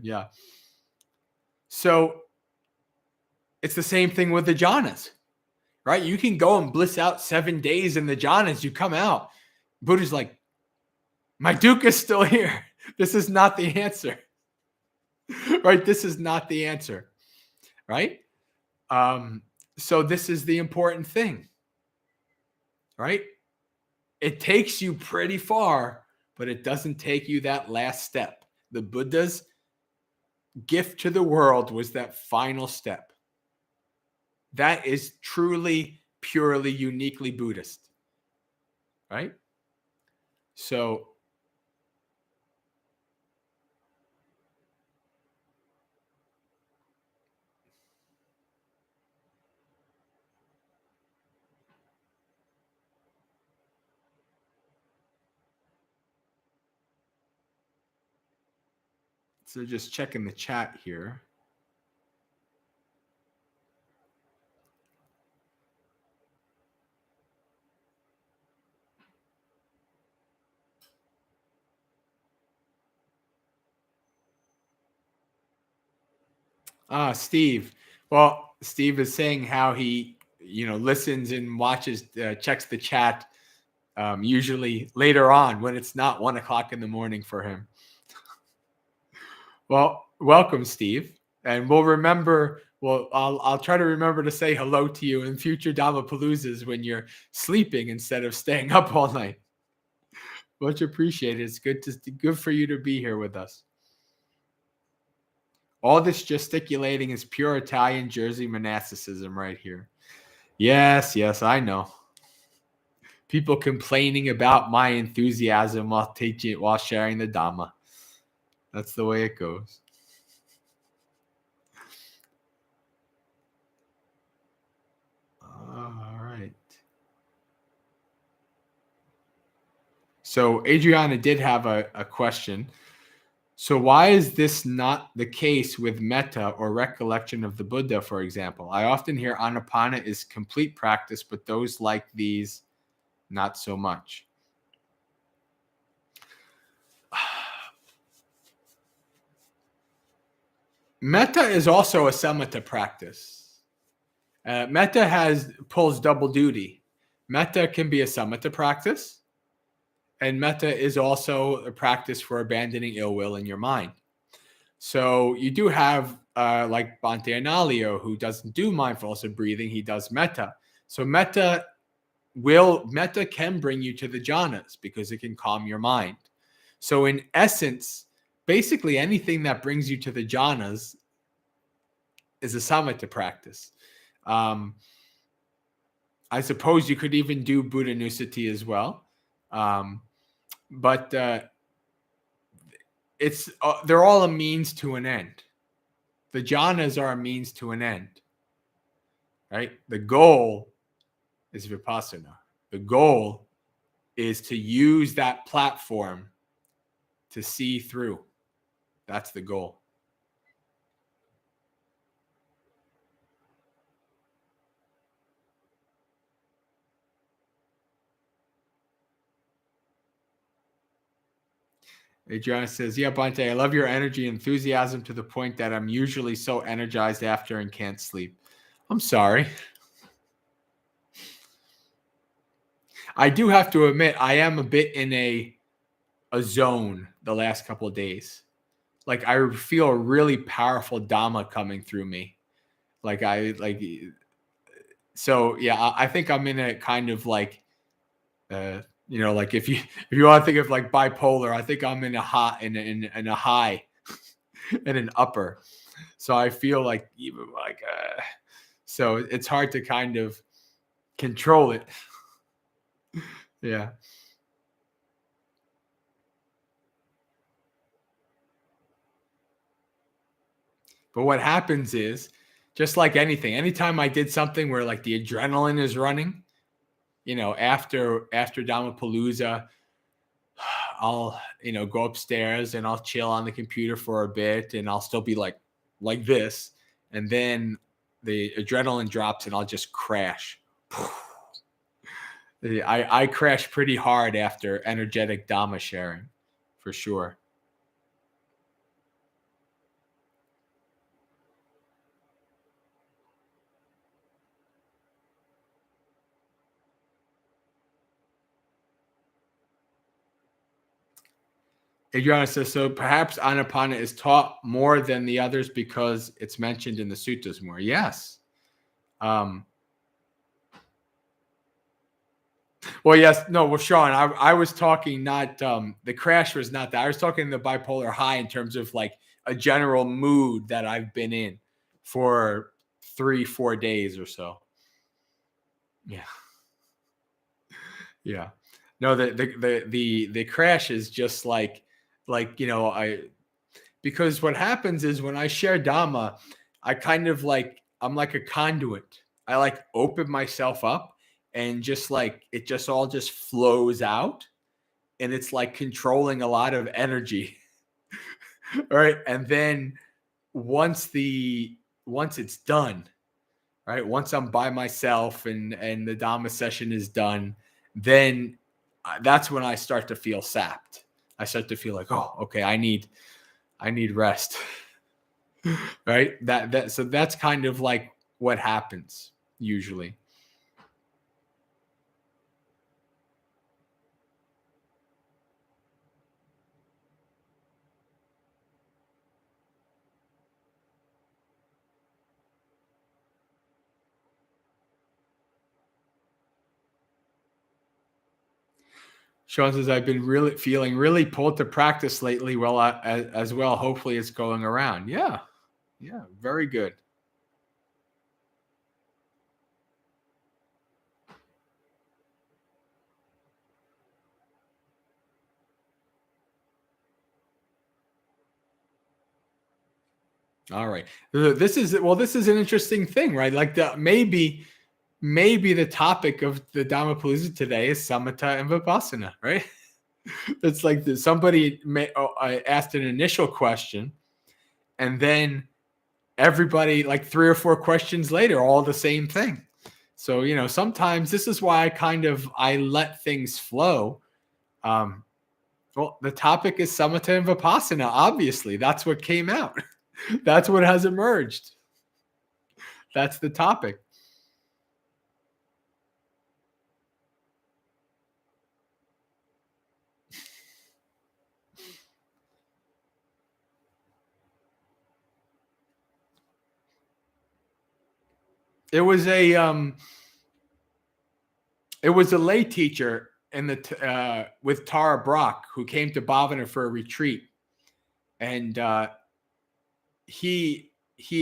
Yeah. So it's the same thing with the jhanas, right? You can go and bliss out 7 days in the jhanas. You come out. Buddha's like, my dukkha's still here. This is not the answer, right? This is not the answer, right? So this is the important thing, right? It takes you pretty far, but it doesn't take you that last step. The Buddha's gift to the world was that final step. That is truly, purely, uniquely Buddhist, right? So just checking the chat here. Steve. Well, Steve is saying how he, listens and watches, checks the chat, usually later on when it's not 1 o'clock in the morning for him. Well, welcome, Steve. And we'll remember, I'll try to remember to say hello to you in future Dhammapaloozas when you're sleeping instead of staying up all night. Much appreciated. It's good for you to be here with us. All this gesticulating is pure Italian Jersey monasticism right here. Yes, I know. People complaining about my enthusiasm while sharing the Dhamma. That's the way it goes. All right. So Adriana did have a question. So why is this not the case with metta or recollection of the Buddha, for example? I often hear Anapana is complete practice, but those like these, not so much. Metta is also a samatha practice. Metta pulls double duty. Metta can be a samatha practice, and metta is also a practice for abandoning ill will in your mind. So you do have like Bhante Analayo, who doesn't do mindfulness of breathing, he does metta. So metta can bring you to the jhanas because it can calm your mind. So in essence, basically anything that brings you to the jhanas is a samatha practice. I suppose you could even do Buddhanussati as well. But they're all a means to an end. The jhanas are a means to an end, right? The goal is vipassana. The goal is to use that platform to see through. That's the goal. Adriana says, yeah, Bhante, I love your energy and enthusiasm to the point that I'm usually so energized after and can't sleep. I'm sorry. I do have to admit, I am a bit in a zone the last couple of days. Like I feel a really powerful Dhamma coming through me. So yeah, I think I'm in a kind of like, like if you want to think of like bipolar, I think I'm in a high in a high and an upper. So I feel like even like so it's hard to kind of control it. Yeah. But what happens is, just like anything, anytime I did something where like the adrenaline is running, after Dhammapalooza, I'll, go upstairs and I'll chill on the computer for a bit and I'll still be like this. And then the adrenaline drops and I'll just crash. I crash pretty hard after energetic Dhamma sharing, for sure. Adriana says, so perhaps Anapana is taught more than the others because it's mentioned in the suttas more. Yes. Well, yes. No, well, Sean, I was talking not, the crash was not that. I was talking the bipolar high in terms of like a general mood that I've been in for 3-4 days or so. Yeah. Yeah. No, the crash is just like, because what happens is when I share Dhamma, I kind of like, I'm like a conduit. I like open myself up and just like, it just all just flows out and it's like controlling a lot of energy. All right. And then once it's done, right? Once I'm by myself and the Dhamma session is done, then that's when I start to feel sapped. I start to feel like, oh, okay, I need rest. Right? So that's kind of like what happens usually. Sean says, I've been feeling really pulled to practice lately. Well, as well, hopefully it's going around. Yeah. Yeah. Very good. All right. This is an interesting thing, right? Like maybe the topic of the Dhammapalooza today is Samatha and Vipassana, right? It's like somebody I asked an initial question, and then everybody, like 3 or 4 questions later, all the same thing. So, sometimes this is why I let things flow. Well, the topic is Samatha and Vipassana. Obviously, that's what came out. That's what has emerged. That's the topic. It was a lay teacher in the with Tara Brock, who came to Bhavana for a retreat, and he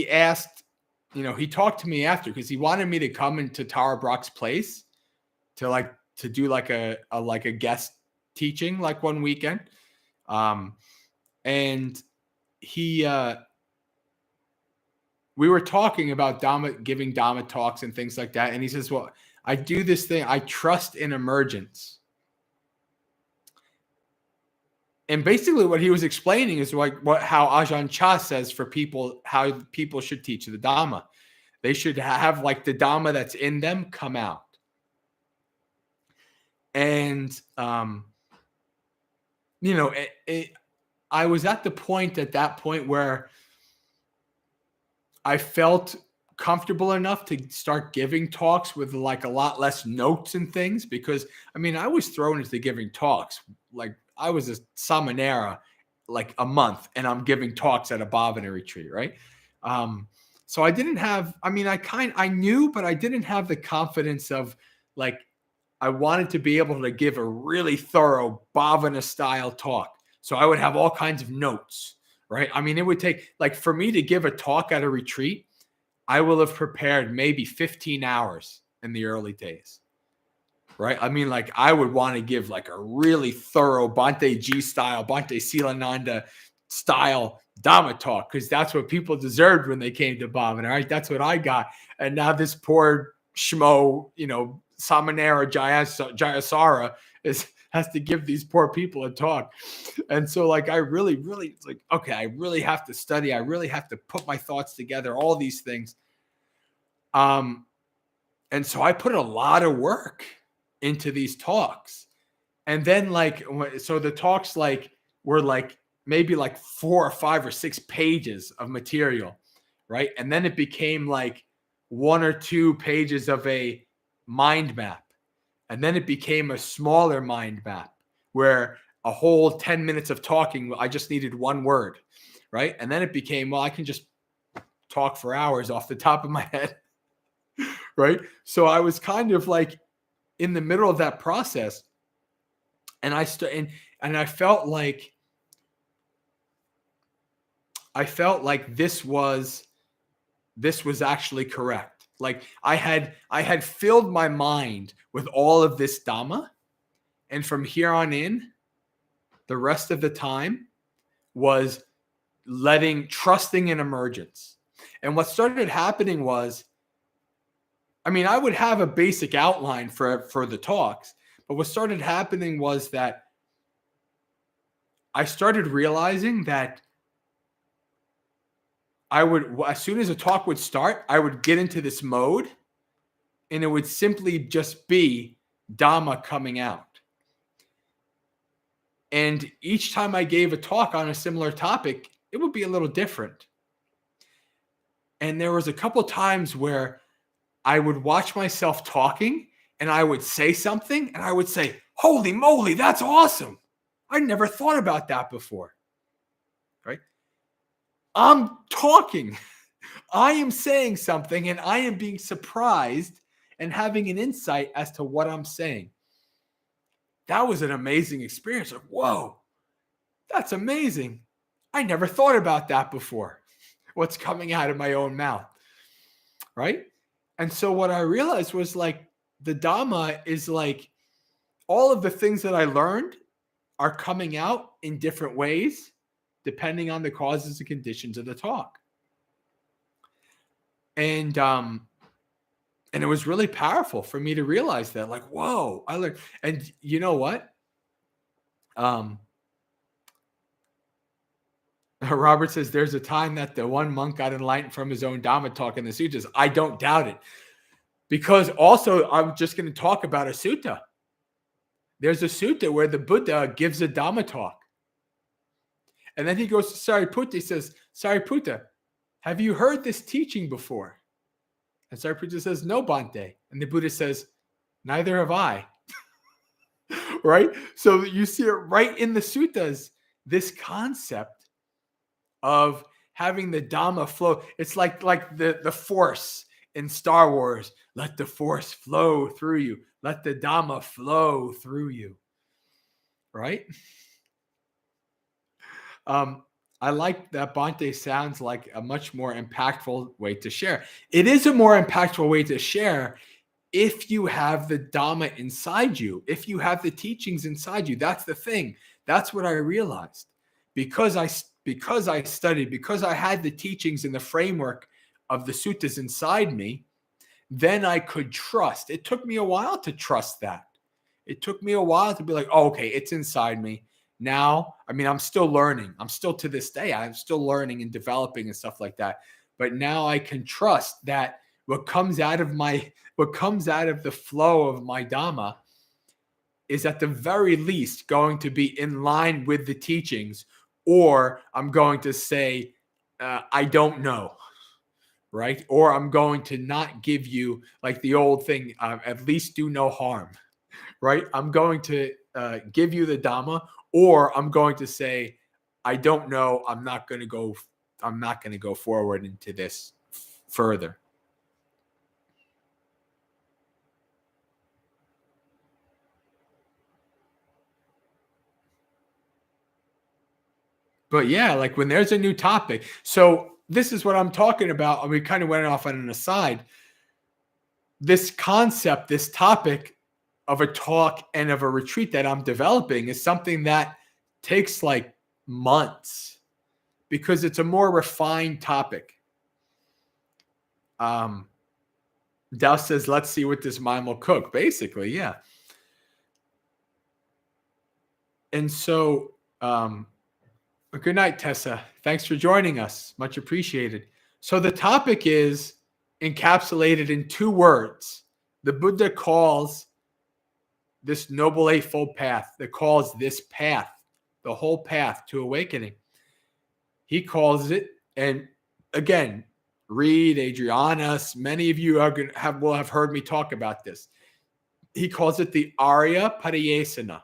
asked, he talked to me after, because he wanted me to come into Tara Brock's place to do like a guest teaching like one weekend, and he we were talking about Dhamma, giving Dhamma talks and things like that. And he says, well, I do this thing. I trust in emergence. And basically what he was explaining is how Ajahn Chah says for people, how people should teach the Dhamma. They should have like the Dhamma that's in them come out. And, I was at the point at that point where I felt comfortable enough to start giving talks with like a lot less notes and things, because I was thrown into giving talks. Like I was a Samanera like a month, and I'm giving talks at a Bhavana retreat, right? So I didn't have, I knew, but I didn't have the confidence of like, I wanted to be able to give a really thorough Bhavana style talk. So I would have all kinds of notes, right? It would take, like, for me to give a talk at a retreat, I will have prepared maybe 15 hours in the early days, right? I would want to give like a really thorough Bhante G style, Bhante Silananda style Dhamma talk, because that's what people deserved when they came to Bhavana, right? That's what I got. And now this poor schmo, Samanera Jayasara has to give these poor people a talk. And so like, I really, it's like, okay, I really have to study. I really have to put my thoughts together, all these things. And so I put a lot of work into these talks. And then so the talks were maybe 4 or 5 or 6 pages of material, right? And then it became like 1 or 2 pages of a mind map. And then it became a smaller mind map where a whole 10 minutes of talking, I just needed 1 word, right? And then it became, well, I can just talk for hours off the top of my head, right? So I was kind of like in the middle of that process, and I felt like this was actually correct. Like I had filled my mind with all of this Dhamma, and from here on in, the rest of the time was trusting in emergence. And what started happening was, I would have a basic outline for the talks, but what started happening was that I started realizing that as soon as a talk would start, I would get into this mode, and it would simply just be Dhamma coming out. And each time I gave a talk on a similar topic, it would be a little different. And there was a couple times where I would watch myself talking, and I would say something, and I would say, holy moly, that's awesome. I never thought about that before, right? I'm talking. I am saying something, and I am being surprised and having an insight as to what I'm saying. That was an amazing experience. Like, whoa, that's amazing. I never thought about that before. What's coming out of my own mouth, right? And so what I realized was like the Dhamma is like all of the things that I learned are coming out in different ways depending on the causes and conditions of the talk. And it was really powerful for me to realize that, like, whoa, I learned. And you know what? Robert says there's a time that the one monk got enlightened from his own Dhamma talk in the suttas. I don't doubt it. Because also, I'm just going to talk about a sutta. There's a sutta where the Buddha gives a Dhamma talk. And then he goes to Sariputta. He says, Sariputta, have you heard this teaching before? And Sariputta says, no, Bhante. And the Buddha says, neither have I. Right? So you see it right in the suttas, this concept of having the Dhamma flow. It's like the Force in Star Wars. Let the Force flow through you. Let the Dhamma flow through you. Right? I like that Bhante sounds like a much more impactful way to share. It is a more impactful way to share if you have the Dhamma inside you, if you have the teachings inside you. That's the thing. That's what I realized. Because I studied, because I had the teachings and the framework of the suttas inside me, then I could trust. It took me a while to trust that. It took me a while to be like, oh, okay, it's inside me. Now, I mean, I'm still learning. I'm still to this day, I'm still learning and developing and stuff like that. But now I can trust that what comes out of the flow of my Dhamma is at the very least going to be in line with the teachings, or I'm going to say, I don't know, right? Or I'm going to not give you, like the old thing, at least do no harm, right? I'm going to give you the Dhamma, or I'm going to say, I don't know. I'm not going to go forward into this further. But yeah, like when there's a new topic. So this is what I'm talking about. We kind of went off on an aside. This concept, this topic of a talk and of a retreat that I'm developing is something that takes like months because it's a more refined topic. Dow says, let's see what this mind will cook. Basically, yeah. And so, good night, Tessa. Thanks for joining us. Much appreciated. So the topic is encapsulated in 2 words. The Buddha calls this Noble Eightfold Path, that calls this path, the whole path to awakening. He calls it, and again, Reed, Adrianus, many of you will have heard me talk about this. He calls it the Arya Pariyesana.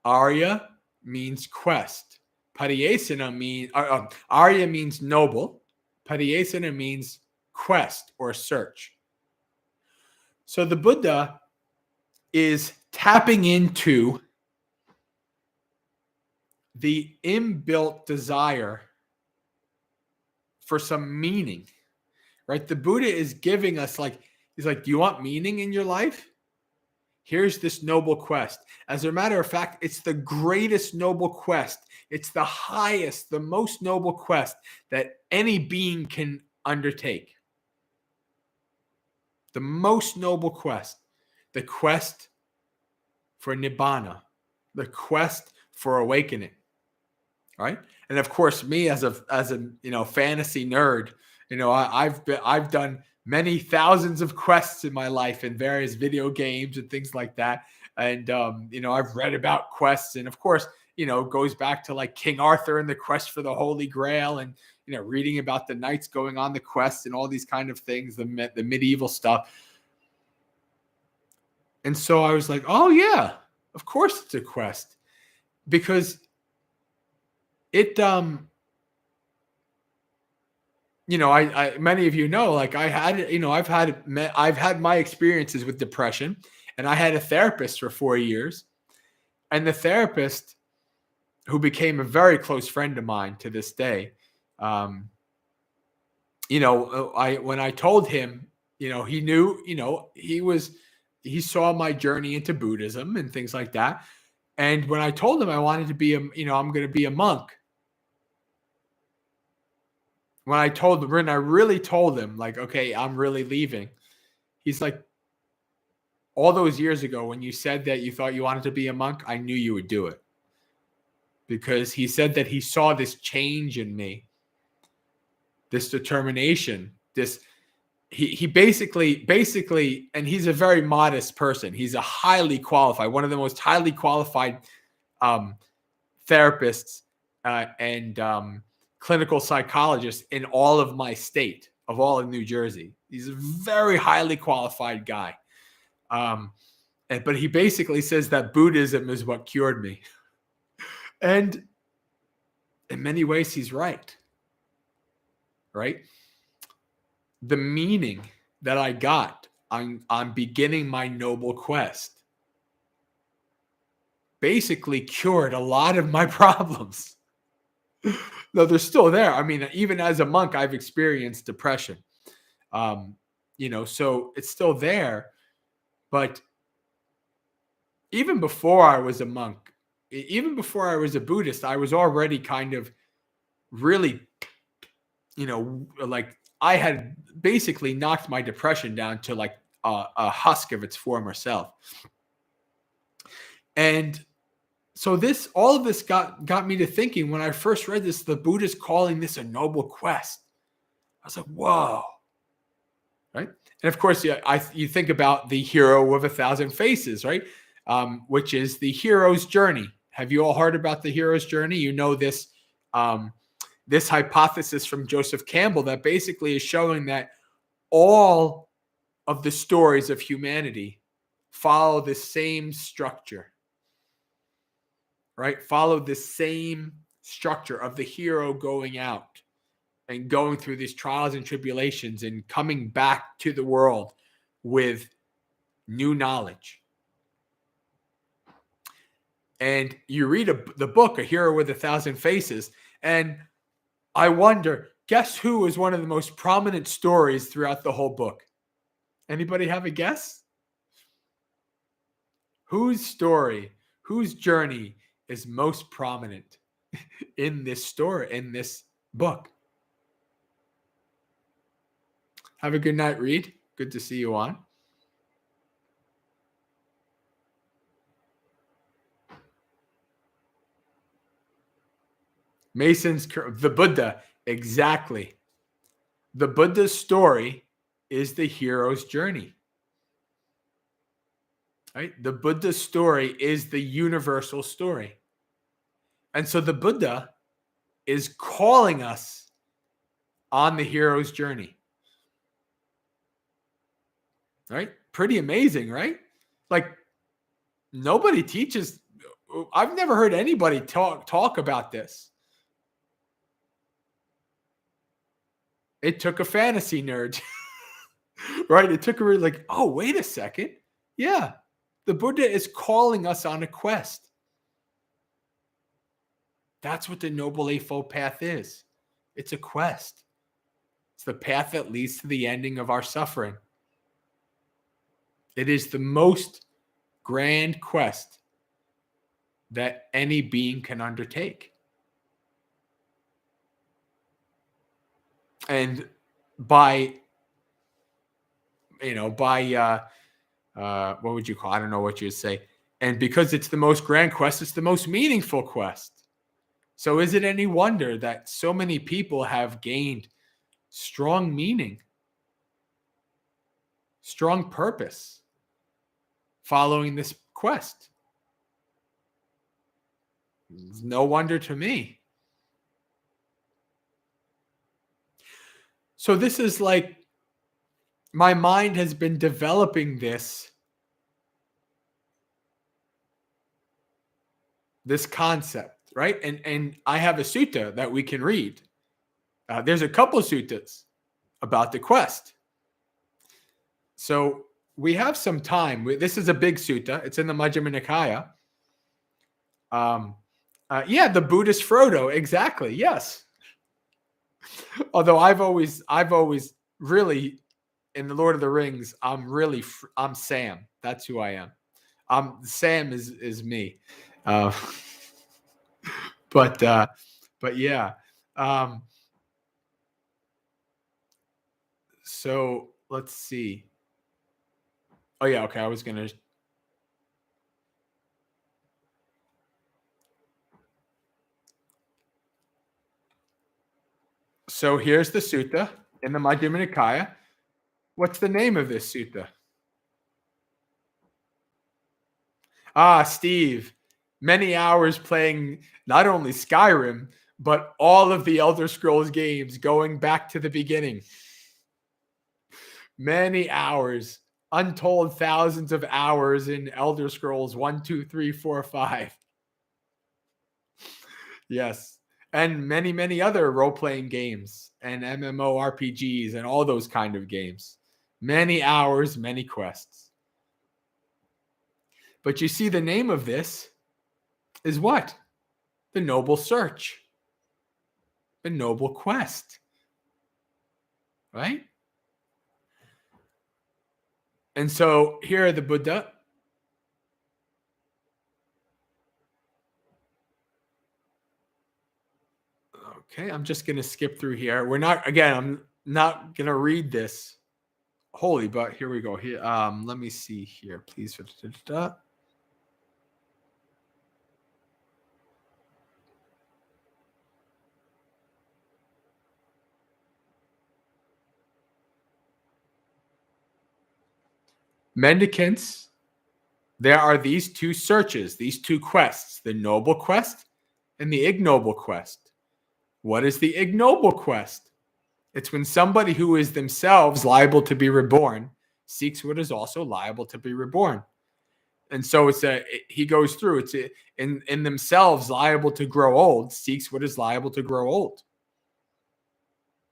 Arya means quest. Pariyesana means Arya means noble. Pariyesana means quest or search. So the Buddha is tapping into the inbuilt desire for some meaning, right? The Buddha is giving us he's like, do you want meaning in your life? Here's this noble quest. As a matter of fact, it's the greatest noble quest. It's the highest, the most noble quest that any being can undertake. The most noble quest, the quest for nibbana, the quest for awakening, right? And of course, me as a fantasy nerd, I've done many thousands of quests in my life in various video games and things like that. And, I've read about quests, and of course, it goes back to like King Arthur and the quest for the Holy Grail, and, reading about the knights going on the quest and all these kind of things, the medieval stuff. And so I was like, oh yeah, of course it's a quest, because it, many of you know, like I had, I've had my experiences with depression, and I had a therapist for 4 years, and the therapist, who became a very close friend of mine to this day, when I told him, he knew, he saw my journey into Buddhism and things like that. And when I told him I wanted to be I'm going to be a monk, when I really told him, like, okay, I'm really leaving, he's like, all those years ago when you said that you thought you wanted to be a monk, I knew you would do it. Because he said that he saw this change in me, this determination, he basically, and he's a very modest person. He's a highly qualified, one of the most highly qualified therapists and clinical psychologists in all of my state, of all of New Jersey. He's a very highly qualified guy. But he basically says that Buddhism is what cured me. And in many ways, he's right. Right? The meaning that I got on beginning my noble quest basically cured a lot of my problems. No, they're still there. I mean, even as a monk, I've experienced depression. So it's still there. But even before I was a monk, even before I was a Buddhist, I was already kind of really, like I had basically knocked my depression down to like a husk of its former self. And so all of this got me to thinking when I first read this, the Buddha's calling this a noble quest. I was like, whoa. Right. And of course, you think about the hero with 1,000 faces, right? Which is the hero's journey. Have you all heard about the hero's journey? You know this, this hypothesis from Joseph Campbell that basically is showing that all of the stories of humanity follow the same structure, right? Follow the same structure of the hero going out and going through these trials and tribulations and coming back to the world with new knowledge. And you read the book, A Hero with 1,000 Faces, and I wonder, guess who is one of the most prominent stories throughout the whole book? Anybody have a guess? Whose story, whose journey is most prominent in this story, in this book? Have a good night, Reed. Good to see you on. The Buddha, exactly. The Buddha's story is the hero's journey. Right? The Buddha's story is the universal story. And so the Buddha is calling us on the hero's journey. Right? Pretty amazing, right? Like nobody teaches. I've never heard anybody talk about this. It took a fantasy nerd, right? It took a like, oh, wait a second. Yeah, the Buddha is calling us on a quest. That's what the Noble Eightfold Path is. It's a quest. It's the path that leads to the ending of our suffering. It is the most grand quest that any being can undertake. And by what would you call? I don't know what you'd say. And because it's the most grand quest, it's the most meaningful quest. So is it any wonder that so many people have gained strong meaning, strong purpose following this quest? It's no wonder to me. So this is like my mind has been developing this concept, right? And I have a sutta that we can read. There's a couple of suttas about the quest. So we have some time. This is a big sutta. It's in the Majjhima Nikaya. The Buddhist Frodo, exactly. Yes. Although I've always really, in the Lord of the Rings, I'm Sam. That's who I am. Sam is me. But yeah. So let's see. Oh, yeah. Okay. I was going to. So here's the sutta in the Majjhima Nikaya. What's the name of this sutta? Steve. Many hours playing not only Skyrim, but all of the Elder Scrolls games going back to the beginning. Many hours, untold thousands of hours in Elder Scrolls 1, 2, 3, 4, 5. Yes. And many, many other role-playing games and MMORPGs and all those kind of games. Many hours, many quests. But you see, the name of this is what? The Noble Search. The Noble Quest. Right? And so here are the Buddha. Okay, I'm just going to skip through here. I'm not going to read this wholly, but here we go. Here, let me see here, please. Mendicants, there are these two searches, these two quests, the noble quest and the ignoble quest. What is the ignoble quest? It's when somebody who is themselves liable to be reborn seeks what is also liable to be reborn. And so he goes through, in themselves liable to grow old, seeks what is liable to grow old.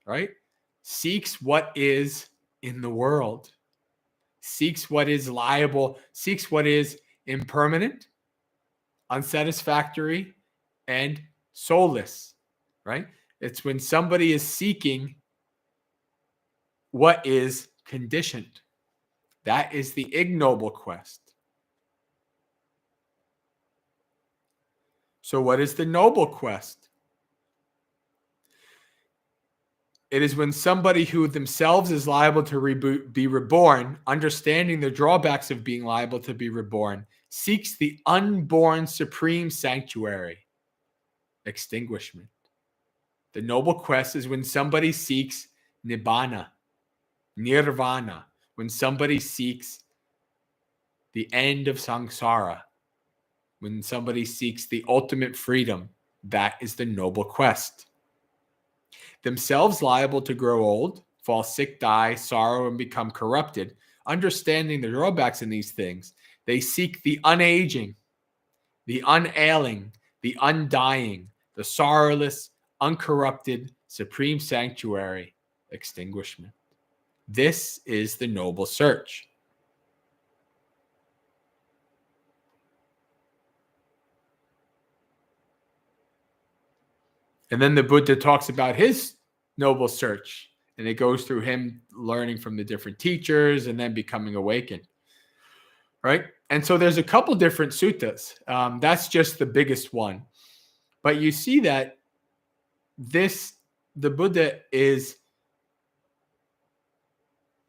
Right? Seeks what is in the world. Seeks what is liable, seeks what is impermanent, unsatisfactory, and soulless. Right? It's when somebody is seeking what is conditioned. That is the ignoble quest. So what is the noble quest? It is when somebody who themselves is liable to be reborn, understanding the drawbacks of being liable to be reborn, seeks the unborn supreme sanctuary, extinguishment. The noble quest is when somebody seeks nibbana, nirvana, when somebody seeks the end of samsara, when somebody seeks the ultimate freedom. That is the noble quest. Themselves liable to grow old, fall sick, die, sorrow, and become corrupted, understanding the drawbacks in these things, they seek the unaging, the unailing, the undying, the sorrowless, uncorrupted, supreme sanctuary, extinguishment. This is the noble search. And then the Buddha talks about his noble search, and it goes through him learning from the different teachers and then becoming awakened. Right? And so there's a couple different suttas. That's just the biggest one. But you see that the Buddha is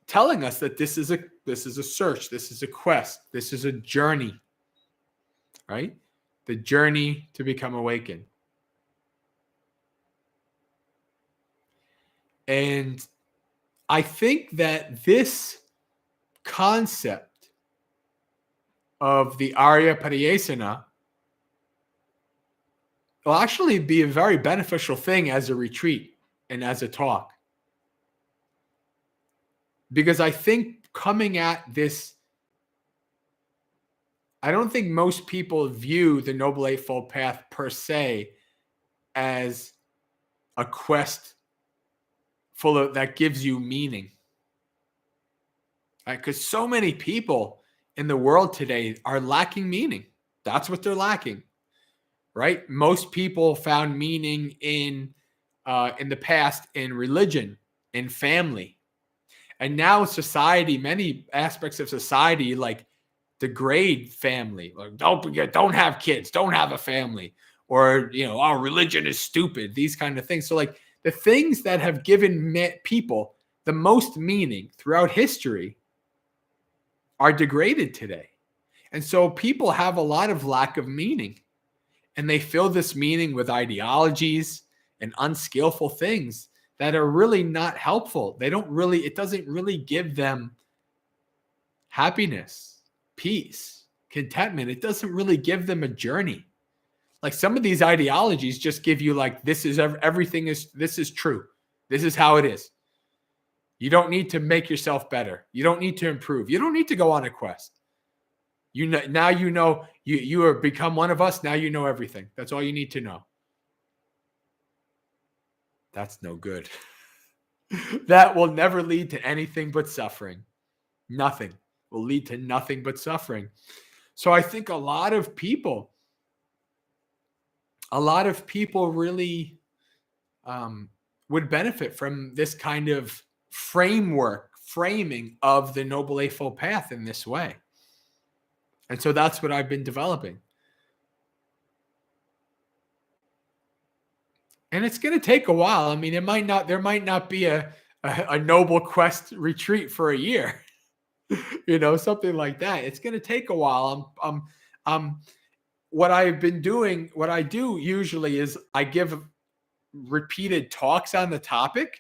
telling us that this is a search, this is a quest, this is a journey. Right? The journey to become awakened. And I think that this concept of the Arya Pariyesana will actually be a very beneficial thing as a retreat and as a talk. Because I think coming at this, I don't think most people view the Noble Eightfold Path per se as a quest full of that gives you meaning. Right? Because so many people in the world today are lacking meaning. That's what they're lacking. Right? Most people found meaning in the past in religion, in family. And now society, many aspects of society like degrade family. Like, don't have kids, don't have a family. Or, our religion is stupid, these kind of things. So like the things that have given people the most meaning throughout history are degraded today. And so people have a lot of lack of meaning, and they fill this meaning with ideologies and unskillful things that are really not helpful. It doesn't really give them happiness, peace, contentment. It doesn't really give them a journey. Like some of these ideologies just give you like, this is true. This is how it is. You don't need to make yourself better. You don't need to improve. You don't need to go on a quest. You have become one of us. Now you know everything. That's all you need to know. That's no good. That will never lead to anything but suffering. Nothing will lead to nothing but suffering. So I think a lot of people really would benefit from this kind of framing of the Noble Eightfold Path in this way. And so that's what I've been developing. And it's going to take a while. I mean, there might not be a Noble Quest retreat for a year, something like that. It's going to take a while. What I've been doing, what I do usually is I give repeated talks on the topic.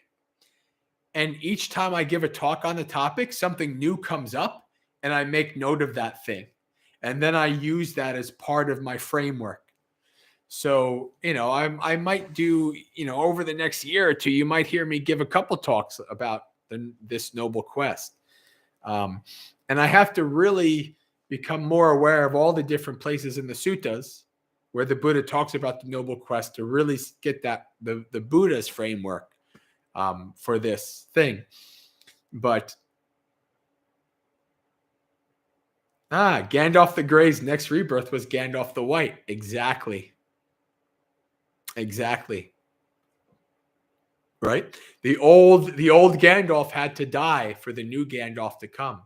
And each time I give a talk on the topic, something new comes up and I make note of that thing. And then I use that as part of my framework. So, I might do, over the next year or two, you might hear me give a couple talks about this Noble Quest. And I have to really become more aware of all the different places in the suttas where the Buddha talks about the Noble Quest to really get the Buddha's framework for this thing. But Gandalf the Grey's next rebirth was Gandalf the White. Exactly. Right? The old Gandalf had to die for the new Gandalf to come.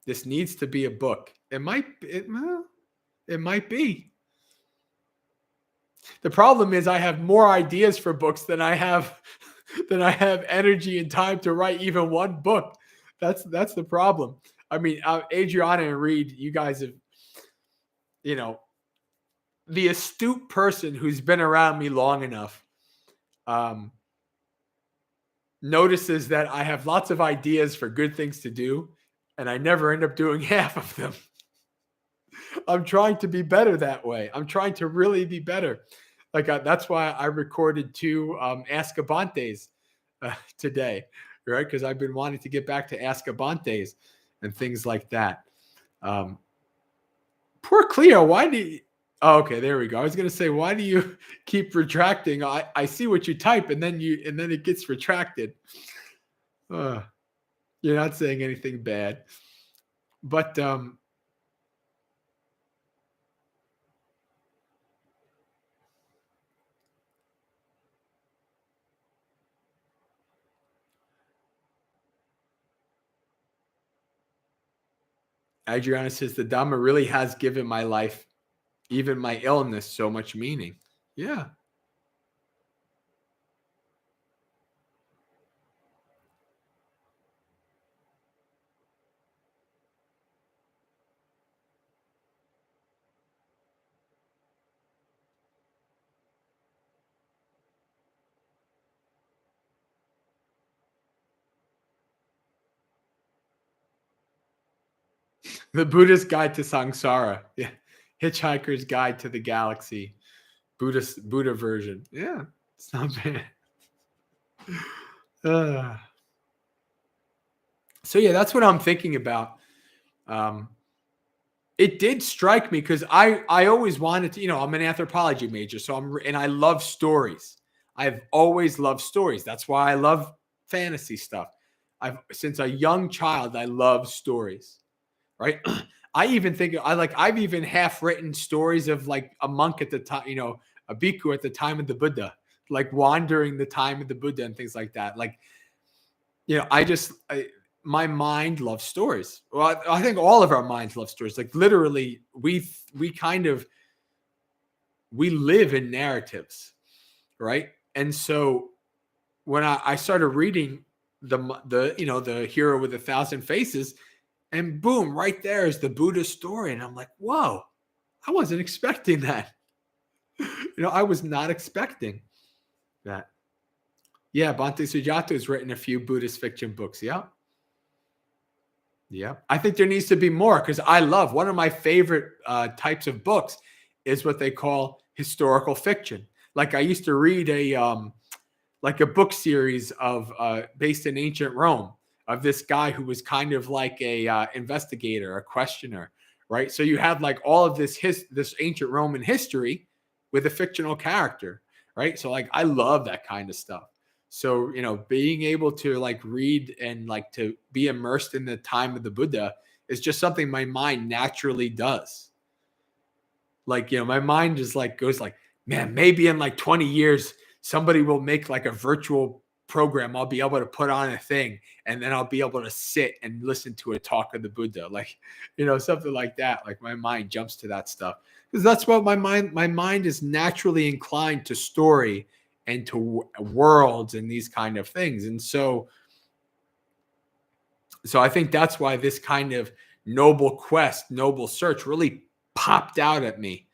This needs to be a book. It might be. The problem is I have more ideas for books than I have energy and time to write even one book. That's the problem. I mean, Adriana and Reed, you guys have, the astute person who's been around me long enough notices that I have lots of ideas for good things to do, and I never end up doing half of them. I'm trying to be better that way. I'm trying to really be better. That's why I recorded 2 Ask Abantes today, right? Because I've been wanting to get back to Ask Abantes and things like that. Poor Cleo, why do you... Oh, okay, there we go. I was going to say, why do you keep retracting? I see what you type, and then it gets retracted. You're not saying anything bad. But Adriana says, the Dhamma really has given my life, even my illness, so much meaning. Yeah. The Buddha's Guide to Samsara. Yeah. Hitchhiker's Guide to the Galaxy. Buddha version. Yeah. It's not bad. So yeah, that's what I'm thinking about. It did strike me because I always wanted to, I'm an anthropology major. So and I love stories. I've always loved stories. That's why I love fantasy stuff. Since a young child, I love stories. Right. I even think I've even half written stories of like a monk at the time, a bhikkhu at the time of the Buddha, like wandering the time of the Buddha and things like that. Like, my mind loves stories. Well, I think all of our minds love stories. Like literally we live in narratives, right? And so when I started reading the Hero with 1,000 Faces, and boom, right there is the Buddha story. And I'm like, whoa, I wasn't expecting that. I was not expecting that. Yeah, Bhante Sujato has written a few Buddhist fiction books. Yeah. Yeah. I think there needs to be more, because I love, one of my favorite types of books is what they call historical fiction. Like I used to read a book series of based in ancient Rome, of this guy who was kind of like a investigator, a questioner, right? So you had like all of this ancient Roman history with a fictional character, right? So like I love that kind of stuff. So being able to like read and like to be immersed in the time of the Buddha is just something my mind naturally does. Like my mind just like goes like, man, maybe in like 20 years somebody will make like a virtual program. I'll be able to put on a thing, and then I'll be able to sit and listen to a talk of the Buddha, like something like that. Like my mind jumps to that stuff, because that's what my mind is naturally inclined to story and to worlds and these kind of things. And so I think that's why this kind of noble quest, noble search really popped out at me.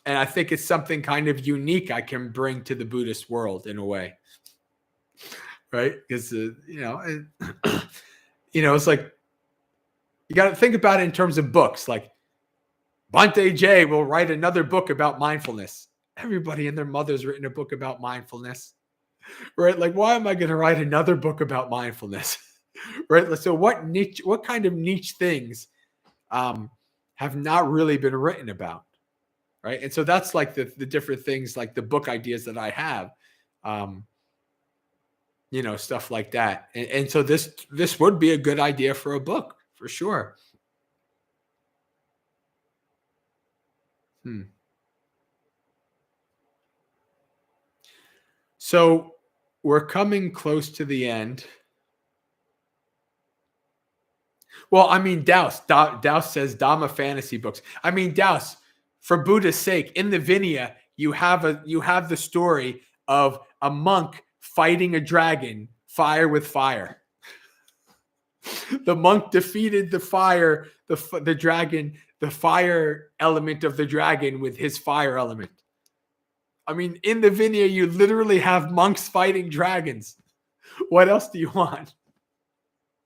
And I think it's something kind of unique I can bring to the Buddhist world in a way, right? Because it's like you got to think about it in terms of books. Like Bhante J will write another book about mindfulness. Everybody and their mother's written a book about mindfulness, right? Like, why am I going to write another book about mindfulness, right? So what kind of niche things have not really been written about? Right. And so that's like the different things, like the book ideas that I have, stuff like that. And so this would be a good idea for a book for sure. So we're coming close to the end. Well, I mean, Douse says Dhamma fantasy books. I mean, Douse, for Buddha's sake, in the Vinaya, you have the story of a monk fighting a dragon, fire with fire. The monk defeated the fire, the dragon, the fire element of the dragon with his fire element. I mean, in the Vinaya, you literally have monks fighting dragons. What else do you want?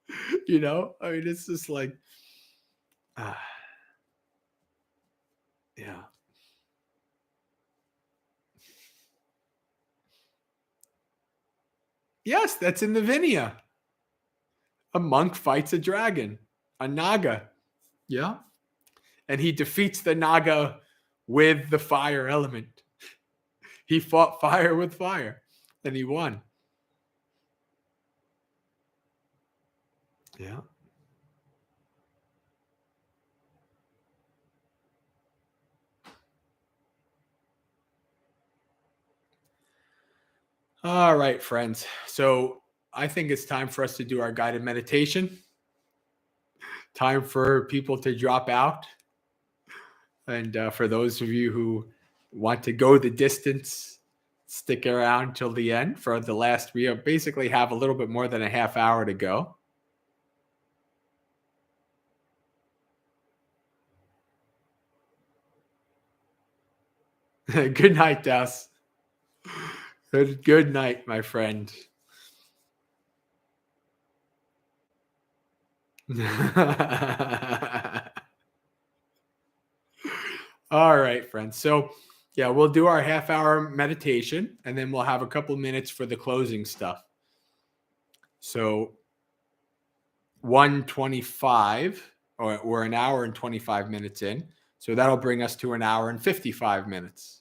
I mean, it's just like, yeah. Yes, that's in the Vinaya. A monk fights a dragon, a naga. Yeah. And he defeats the naga with the fire element. He fought fire with fire, and he won. Yeah. All right, friends. So I think it's time for us to do our guided meditation. Time for people to drop out. And for those of you who want to go the distance, stick around till the end for the last. We basically have a little bit more than a half hour to go. Good night, Des. Good night, my friend. All right, friends. So, yeah, we'll do our half-hour meditation, and then we'll have a couple minutes for the closing stuff. So, 1:25, or we're an hour and 25 minutes in. So that'll bring us to an hour and 55 minutes.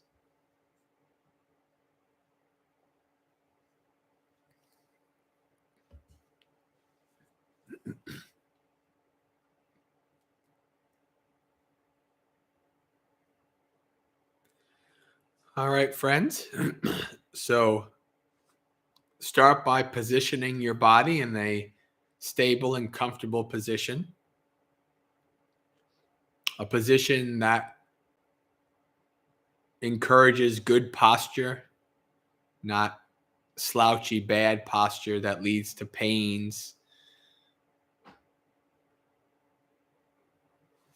All right, friends. So start by positioning your body in a stable and comfortable position. A position that encourages good posture, not slouchy bad posture that leads to pains.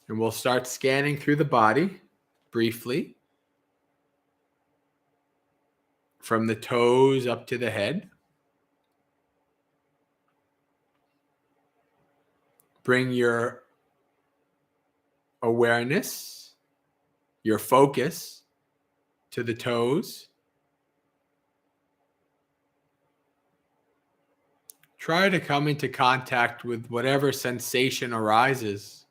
And we'll start scanning through the body briefly, from the toes up to the head. Bring your awareness, your focus to the toes. Try to come into contact with whatever sensation arises.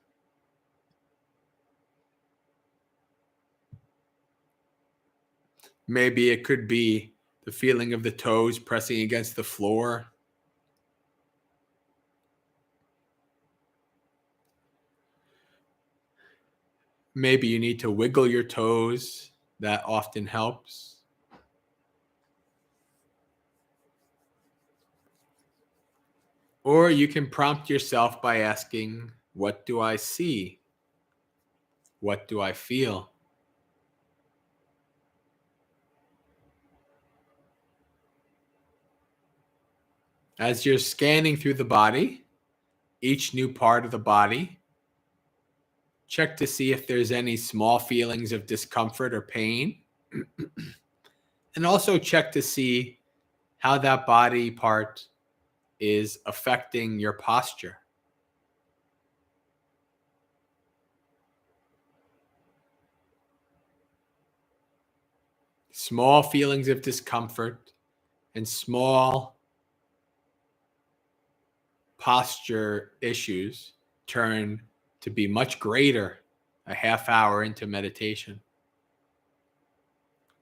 Maybe it could be the feeling of the toes pressing against the floor. Maybe you need to wiggle your toes. That often helps. Or you can prompt yourself by asking, what do I see? What do I feel? As you're scanning through the body, each new part of the body, check to see if there's any small feelings of discomfort or pain. And also check to see how that body part is affecting your posture. Small feelings of discomfort and small posture issues turn to be much greater a half hour into meditation.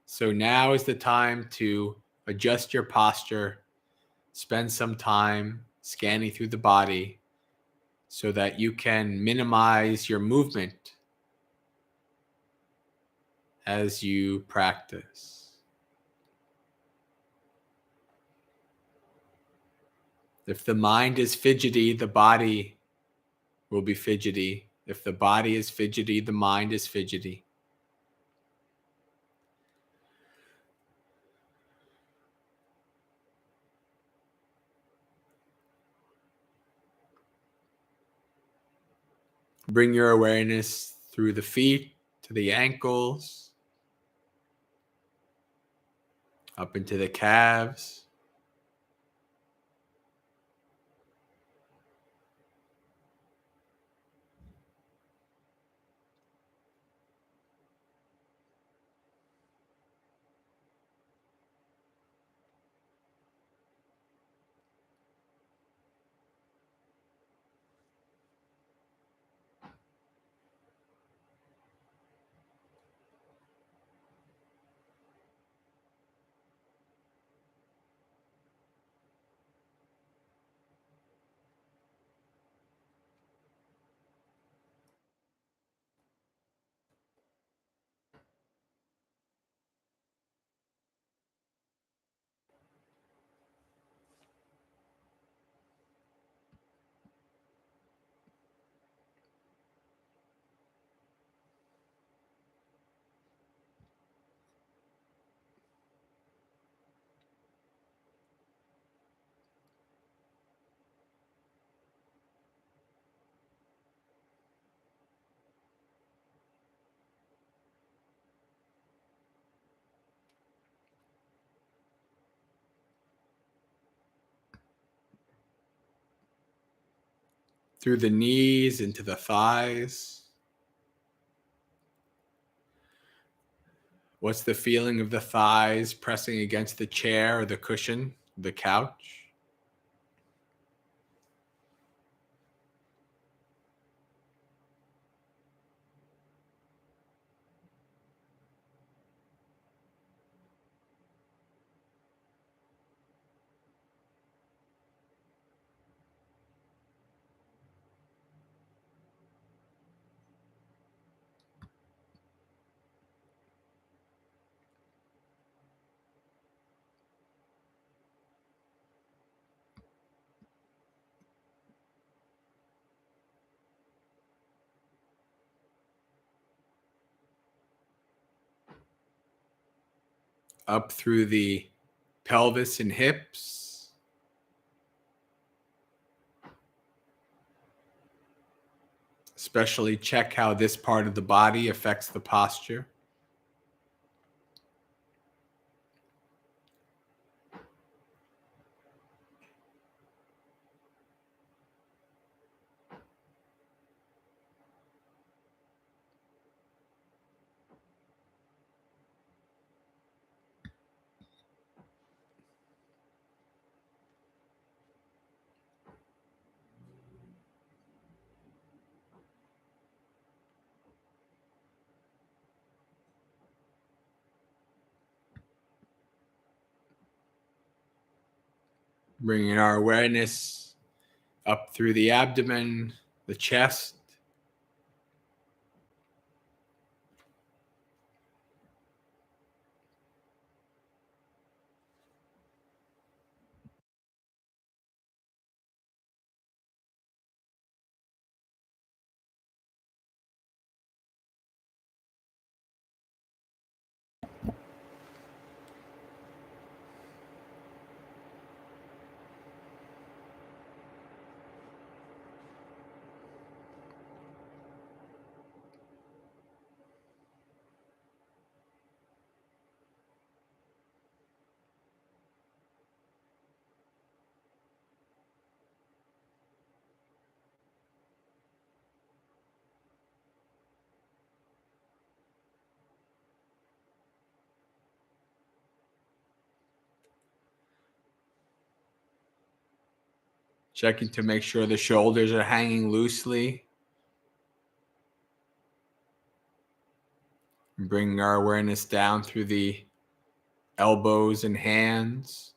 So now is the time to adjust your posture, spend some time scanning through the body so that you can minimize your movement as you practice. If the mind is fidgety, the body will be fidgety. If the body is fidgety, the mind is fidgety. Bring your awareness through the feet to the ankles, up into the calves. Through the knees into the thighs. What's the feeling of the thighs pressing against the chair or the cushion, the couch? up through the pelvis and hips. Especially check how this part of the body affects the posture. Bringing our awareness up through the abdomen, the chest. Checking to make sure the shoulders are hanging loosely. And bringing our awareness down through the elbows and hands.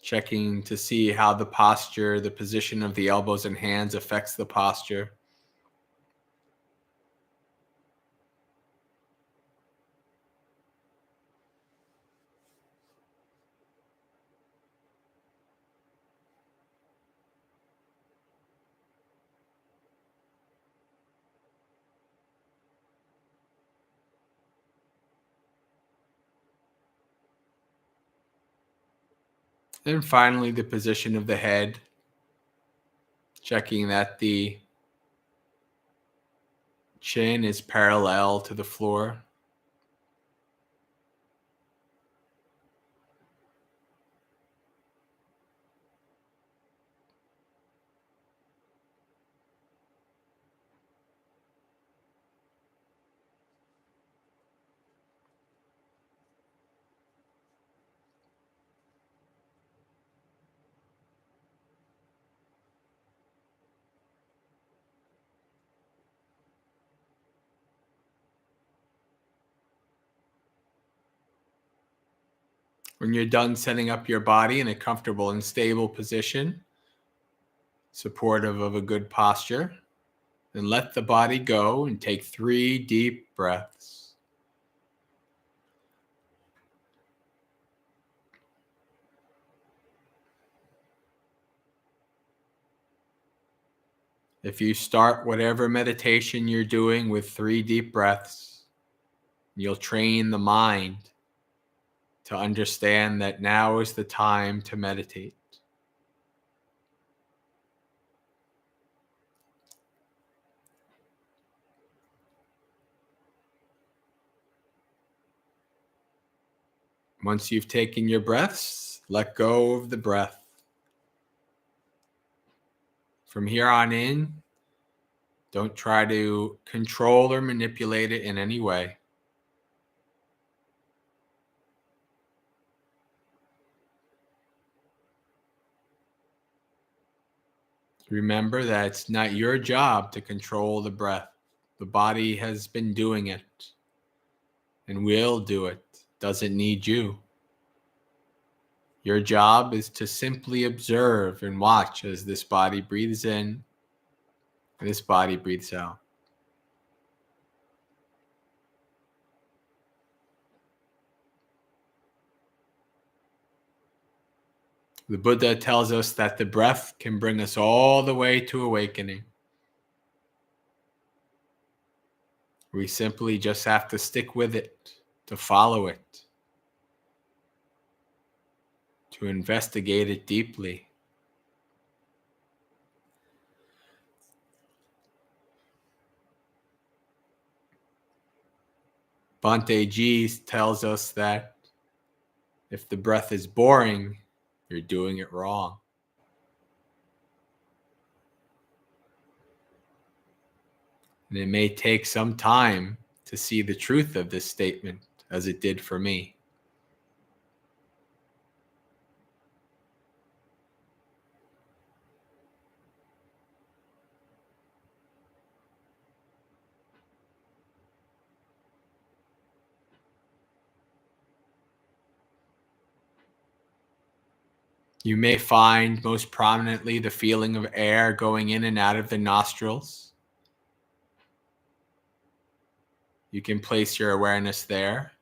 Checking to see how the posture, the position of the elbows and hands affects the posture. And finally, the position of the head. Checking that the chin is parallel to the floor. When you're done setting up your body in a comfortable and stable position, supportive of a good posture, then let the body go and take 3 deep breaths. If you start whatever meditation you're doing with 3 deep breaths, you'll train the mind to understand that now is the time to meditate. Once you've taken your breaths, let go of the breath. From here on in, don't try to control or manipulate it in any way. Remember that it's not your job to control the breath. The body has been doing it and will do it. Doesn't need you. Your job is to simply observe and watch as this body breathes in and this body breathes out. The Buddha tells us that the breath can bring us all the way to awakening. We simply just have to stick with it, to follow it, to investigate it deeply. Bhante G tells us that if the breath is boring, you're doing it wrong. And it may take some time to see the truth of this statement, as it did for me. You may find most prominently the feeling of air going in and out of the nostrils. You can place your awareness there.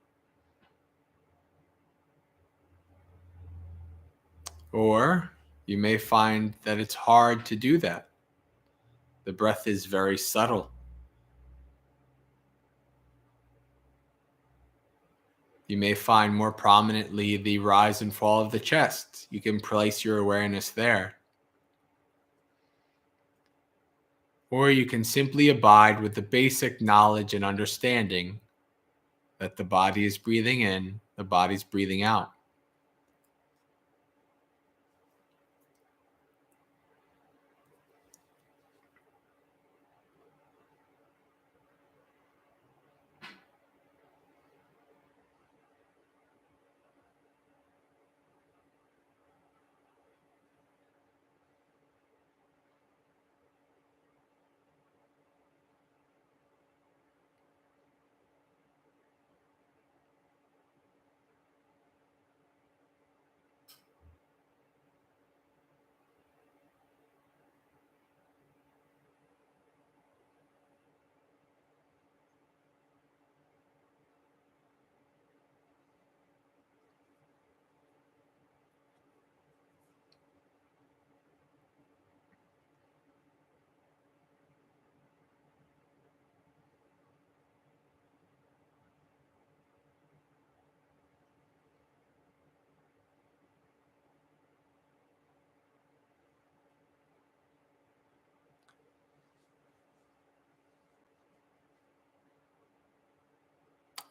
Or you may find that it's hard to do that. The breath is very subtle. You may find more prominently the rise and fall of the chest. You can place your awareness there. Or you can simply abide with the basic knowledge and understanding that the body is breathing in, the body's breathing out.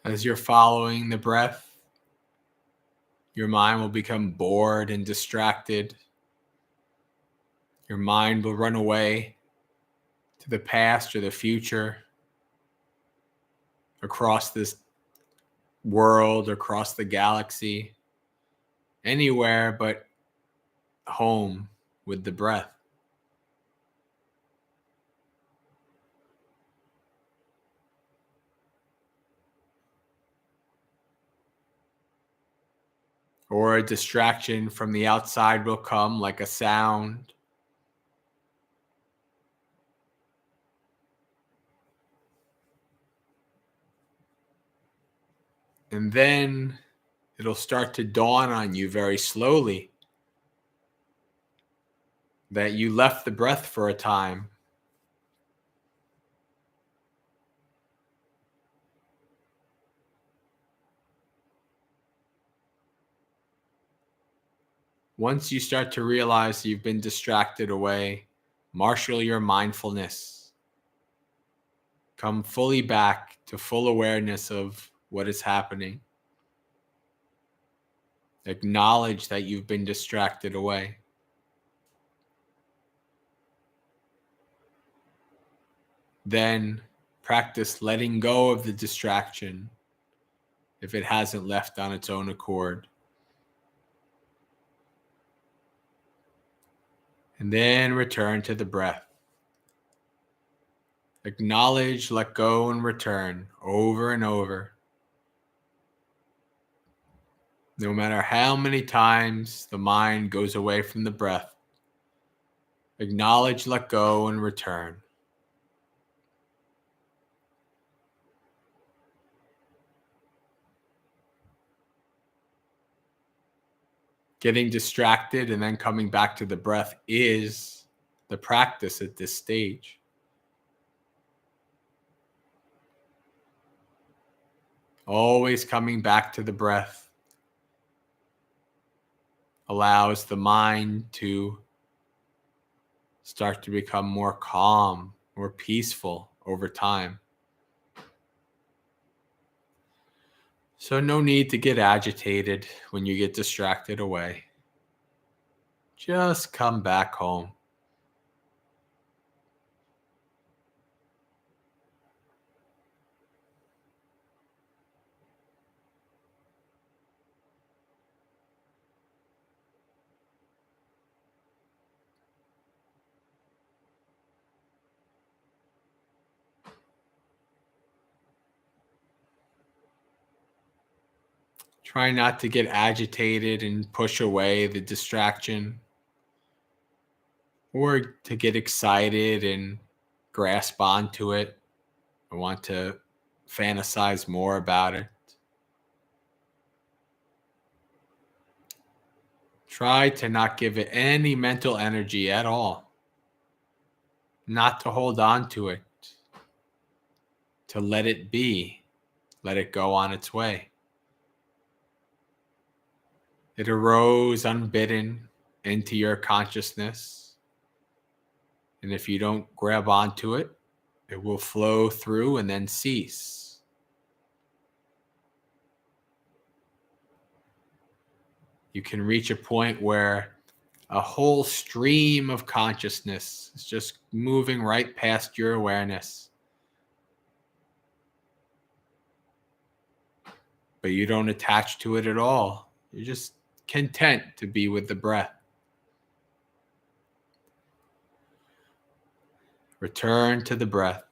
As you're following the breath, your mind will become bored and distracted. Your mind will run away to the past or the future, across this world, across the galaxy, anywhere but home with the breath. Or a distraction from the outside will come, like a sound. And then it'll start to dawn on you very slowly that you left the breath for a time. Once you start to realize you've been distracted away, marshal your mindfulness. Come fully back to full awareness of what is happening. Acknowledge that you've been distracted away. Then practice letting go of the distraction if it hasn't left on its own accord. And then return to the breath. Acknowledge, let go, and return over and over. No matter how many times the mind goes away from the breath, acknowledge, let go, and return. Getting distracted and then coming back to the breath is the practice at this stage. Always coming back to the breath allows the mind to start to become more calm, more peaceful over time. So no need to get agitated when you get distracted away. Just come back home. Try not to get agitated and push away the distraction, or to get excited and grasp onto it. I want to fantasize more about it. Try to not give it any mental energy at all. Not to hold on to it. To let it be. Let it go on its way. It arose unbidden into your consciousness. And if you don't grab onto it, it will flow through and then cease. You can reach a point where a whole stream of consciousness is just moving right past your awareness. But you don't attach to it at all. You're just content to be with the breath. Return to the breath.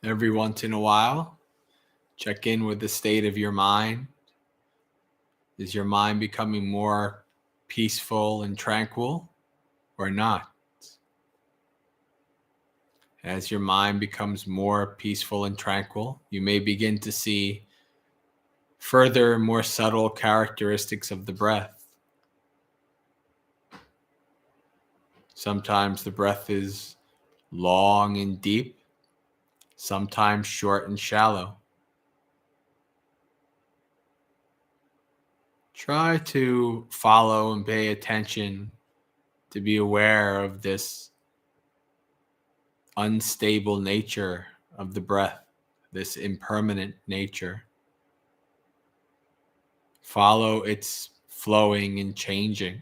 Every once in a while, check in with the state of your mind. Is your mind becoming more peaceful and tranquil or not? As your mind becomes more peaceful and tranquil, you may begin to see further, more subtle characteristics of the breath. Sometimes the breath is long and deep, sometimes short and shallow. Try to follow and pay attention to be aware of this unstable nature of the breath, this impermanent nature. Follow its flowing and changing.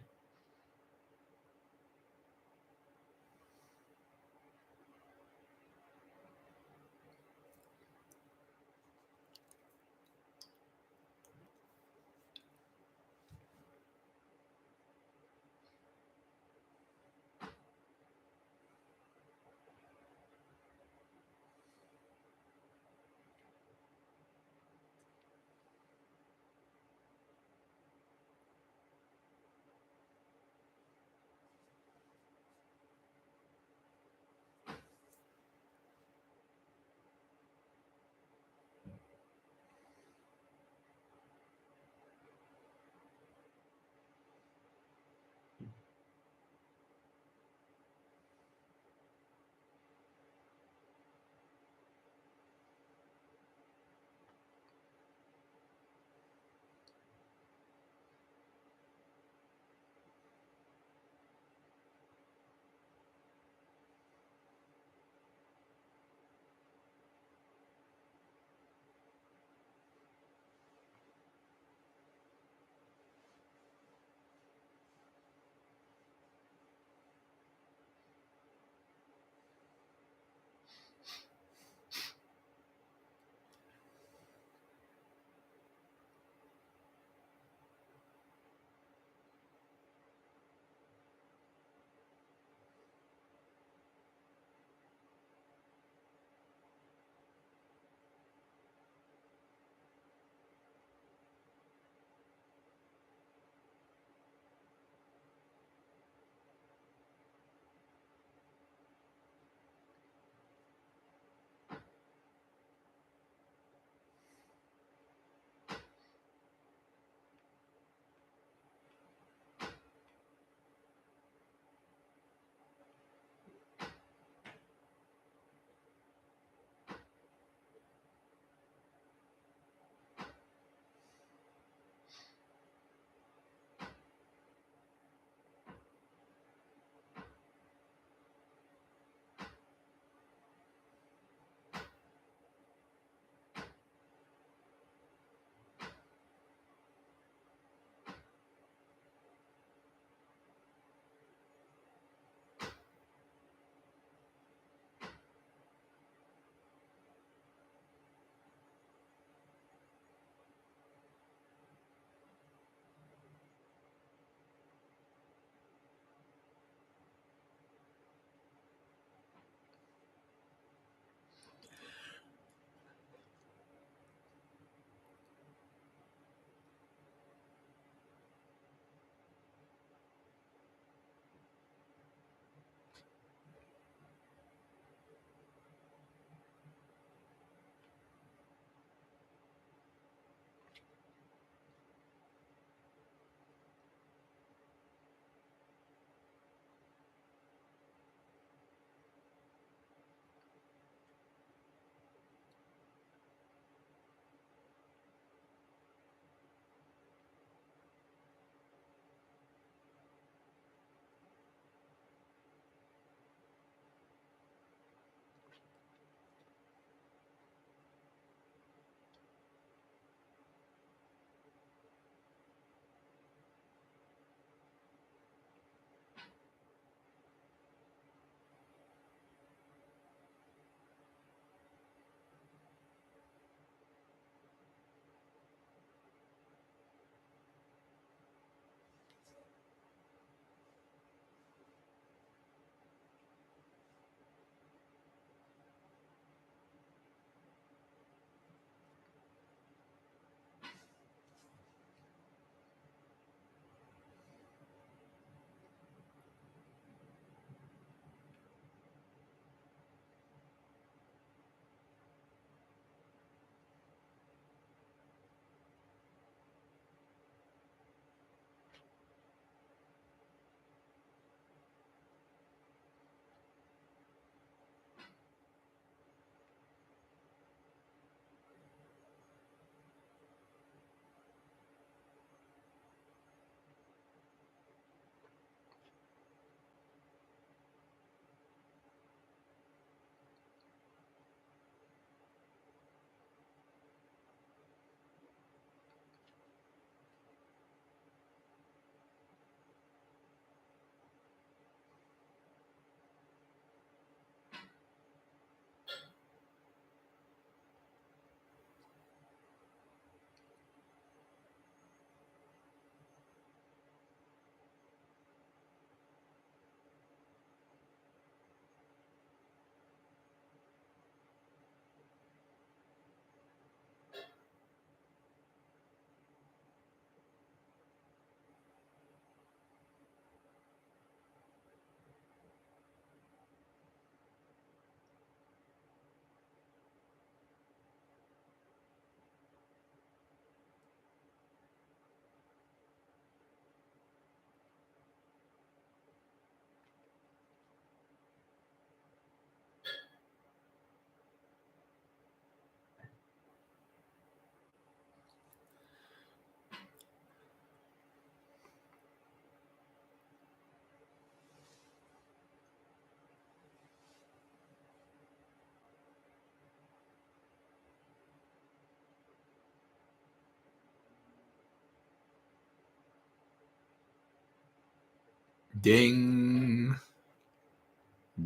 Ding,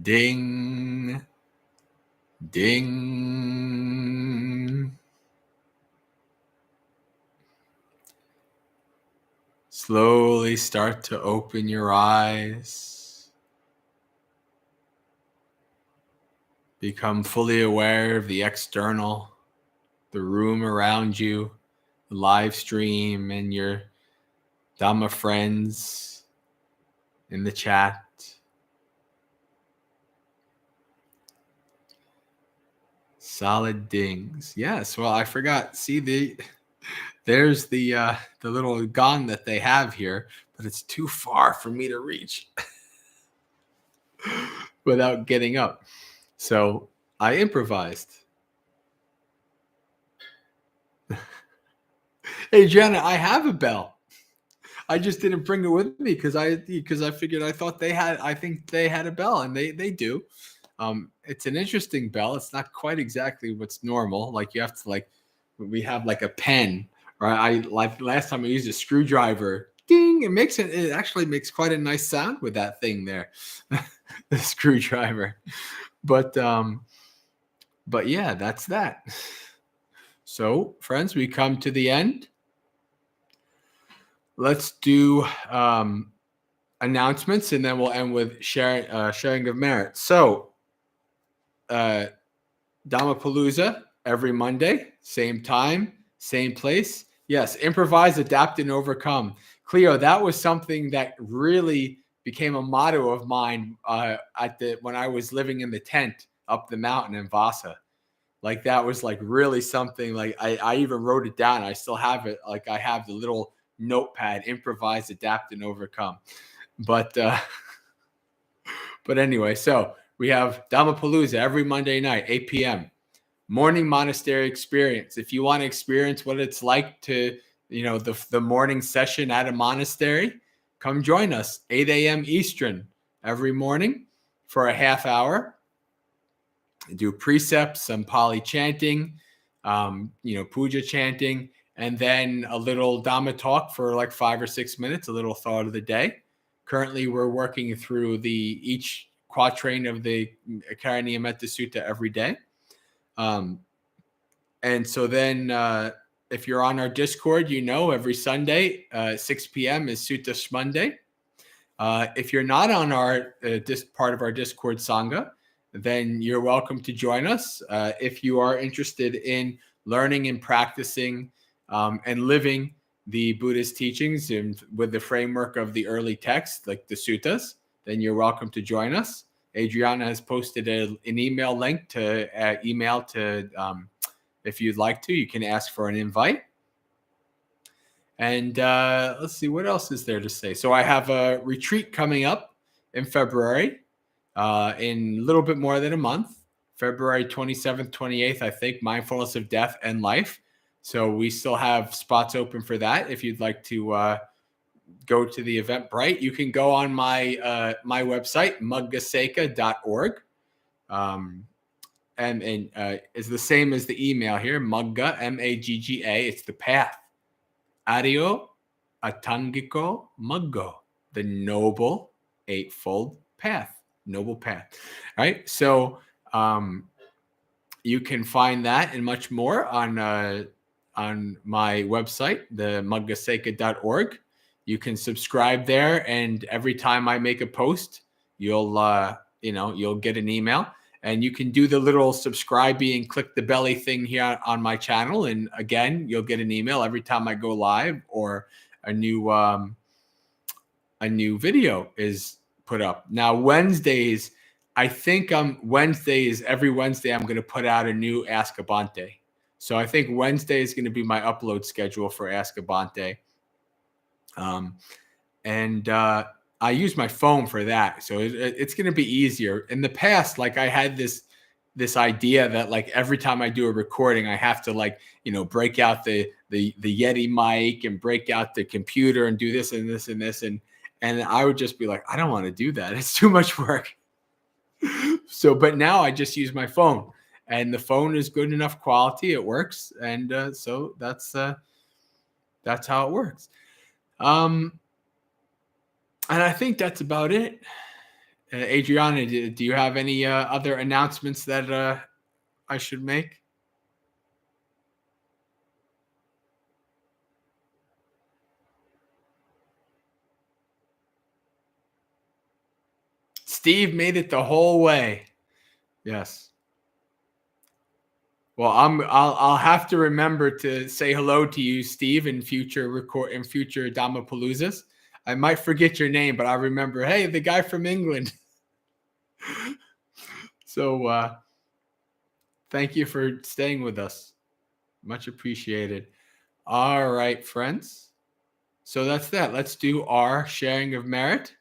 ding, ding. Slowly start to open your eyes. Become fully aware of the external, the room around you, the live stream, and your Dhamma friends in the chat. Solid dings. Yes. Well, I forgot. See, there's the little gong that they have here, but it's too far for me to reach without getting up. So I improvised. Hey, Jenna, I have a bell. I just didn't bring it with me because I figured I think they had a bell, and they do. It's an interesting bell. It's not quite exactly what's normal. Like you have to we have like a pen, or I like last time I used a screwdriver. Ding! It actually makes quite a nice sound with that thing there, the screwdriver. But yeah, that's that. So, friends, we come to the end. Let's do announcements, and then we'll end with sharing of merit. So, Dhammapalooza every Monday, same time, same place. Yes, improvise, adapt, and overcome. Cleo, that was something that really became a motto of mine when I was living in the tent up the mountain in Vasa. Like that was like really something. Like I even wrote it down. I still have it. Like I have the little notepad: improvise, adapt, and overcome. But anyway, so we have Dhammapalooza every Monday night, 8 p.m. Morning monastery experience. If you want to experience what it's like to, the morning session at a monastery, come join us, 8 a.m. Eastern every morning for a half hour. Do precepts, some Pali chanting, puja chanting, and then a little Dhamma talk for like 5 or 6 minutes, a little thought of the day. Currently, we're working through each quatrain of the Karaniyametta Sutta every day. And so then if you're on our Discord, every Sunday, 6 p.m. is Sutta Shmonday. If you're not on our part of our Discord Sangha, then you're welcome to join us. If you are interested in learning and practicing and living the Buddhist teachings and with the framework of the early texts, like the suttas, then you're welcome to join us. Adriana has posted an email link to email to, if you'd like to, you can ask for an invite. And let's see, what else is there to say? So I have a retreat coming up in February, in a little bit more than a month, February 27th, 28th, I think, Mindfulness of Death and Life. So we still have spots open for that. If you'd like to go to the Eventbrite, you can go on my my website, muggaseka.org. And it's the same as the email here, Mugga, M-A-G-G-A. It's the path. Aryo Atangiko Muggo, the Noble Eightfold Path. Noble Path. All right. So you can find that and much more on my website, the muggaseka.org. You can subscribe there, and every time I make a post, you'll get an email. And you can do the little subscribe and click the belly thing here on my channel. And again, you'll get an email every time I go live or a new video is put up. Now, Wednesdays, I think every Wednesday, I'm going to put out a new Ask Abante. So I think Wednesday is going to be my upload schedule for Ask Abante. I use my phone for that. So it's going to be easier. In the past, like I had this idea that like every time I do a recording, I have to break out the Yeti mic and break out the computer and do this and this and this. And I would just be like, I don't want to do that. It's too much work. So, but now I just use my phone, and the phone is good enough quality. It works. And so that's how it works. And I think that's about it. Adriana, do you have any other announcements that I should make? Steve made it the whole way. Yes. Well, I'll have to remember to say hello to you, Steve, in future Dhammapaloozas. I might forget your name, but I remember, hey, the guy from England. So thank you for staying with us. Much appreciated. All right, friends. So that's that. Let's do our sharing of merit.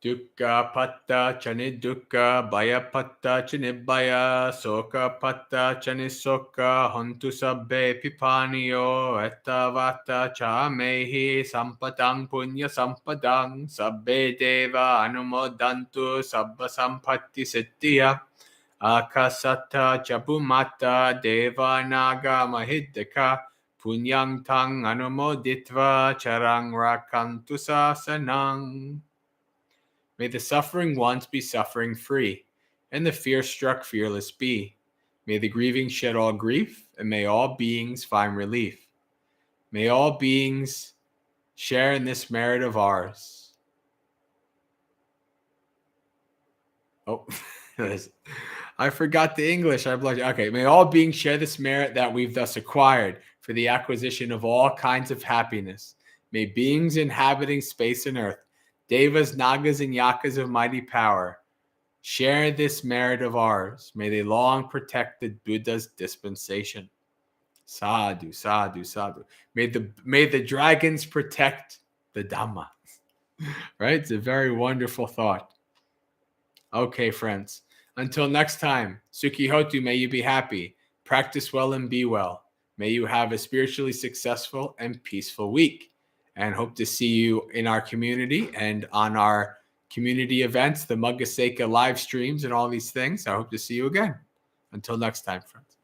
Dukkha patta chani dukkha, bhaya patta chani bhaya, soka patta chani soka, hontu sabbe pipaniyo, ettavata cha mehi, sampadang punya sampadang, sabbe deva anumodantu, sabba sampatti siddhya, akasata chabumata, deva naga mahiddaka, punyang tang anumoditva, charang rakantu sasanang. May the suffering ones be suffering free, and the fear-struck fearless be. May the grieving shed all grief, and may all beings find relief. May all beings share in this merit of ours. Oh, I forgot the English. I blushed. Okay, may all beings share this merit that we've thus acquired for the acquisition of all kinds of happiness. May beings inhabiting space and earth, devas, nagas, and yakas of mighty power, share this merit of ours. May they long protect the Buddha's dispensation. Sadhu, sadhu, sadhu. May the dragons protect the Dhamma. Right? It's a very wonderful thought. Okay, friends. Until next time, Sukhi Hotu, may you be happy. Practice well and be well. May you have a spiritually successful and peaceful week. And hope to see you in our community and on our community events, the Magga Seka live streams and all these things. I hope to see you again. Until next time, friends.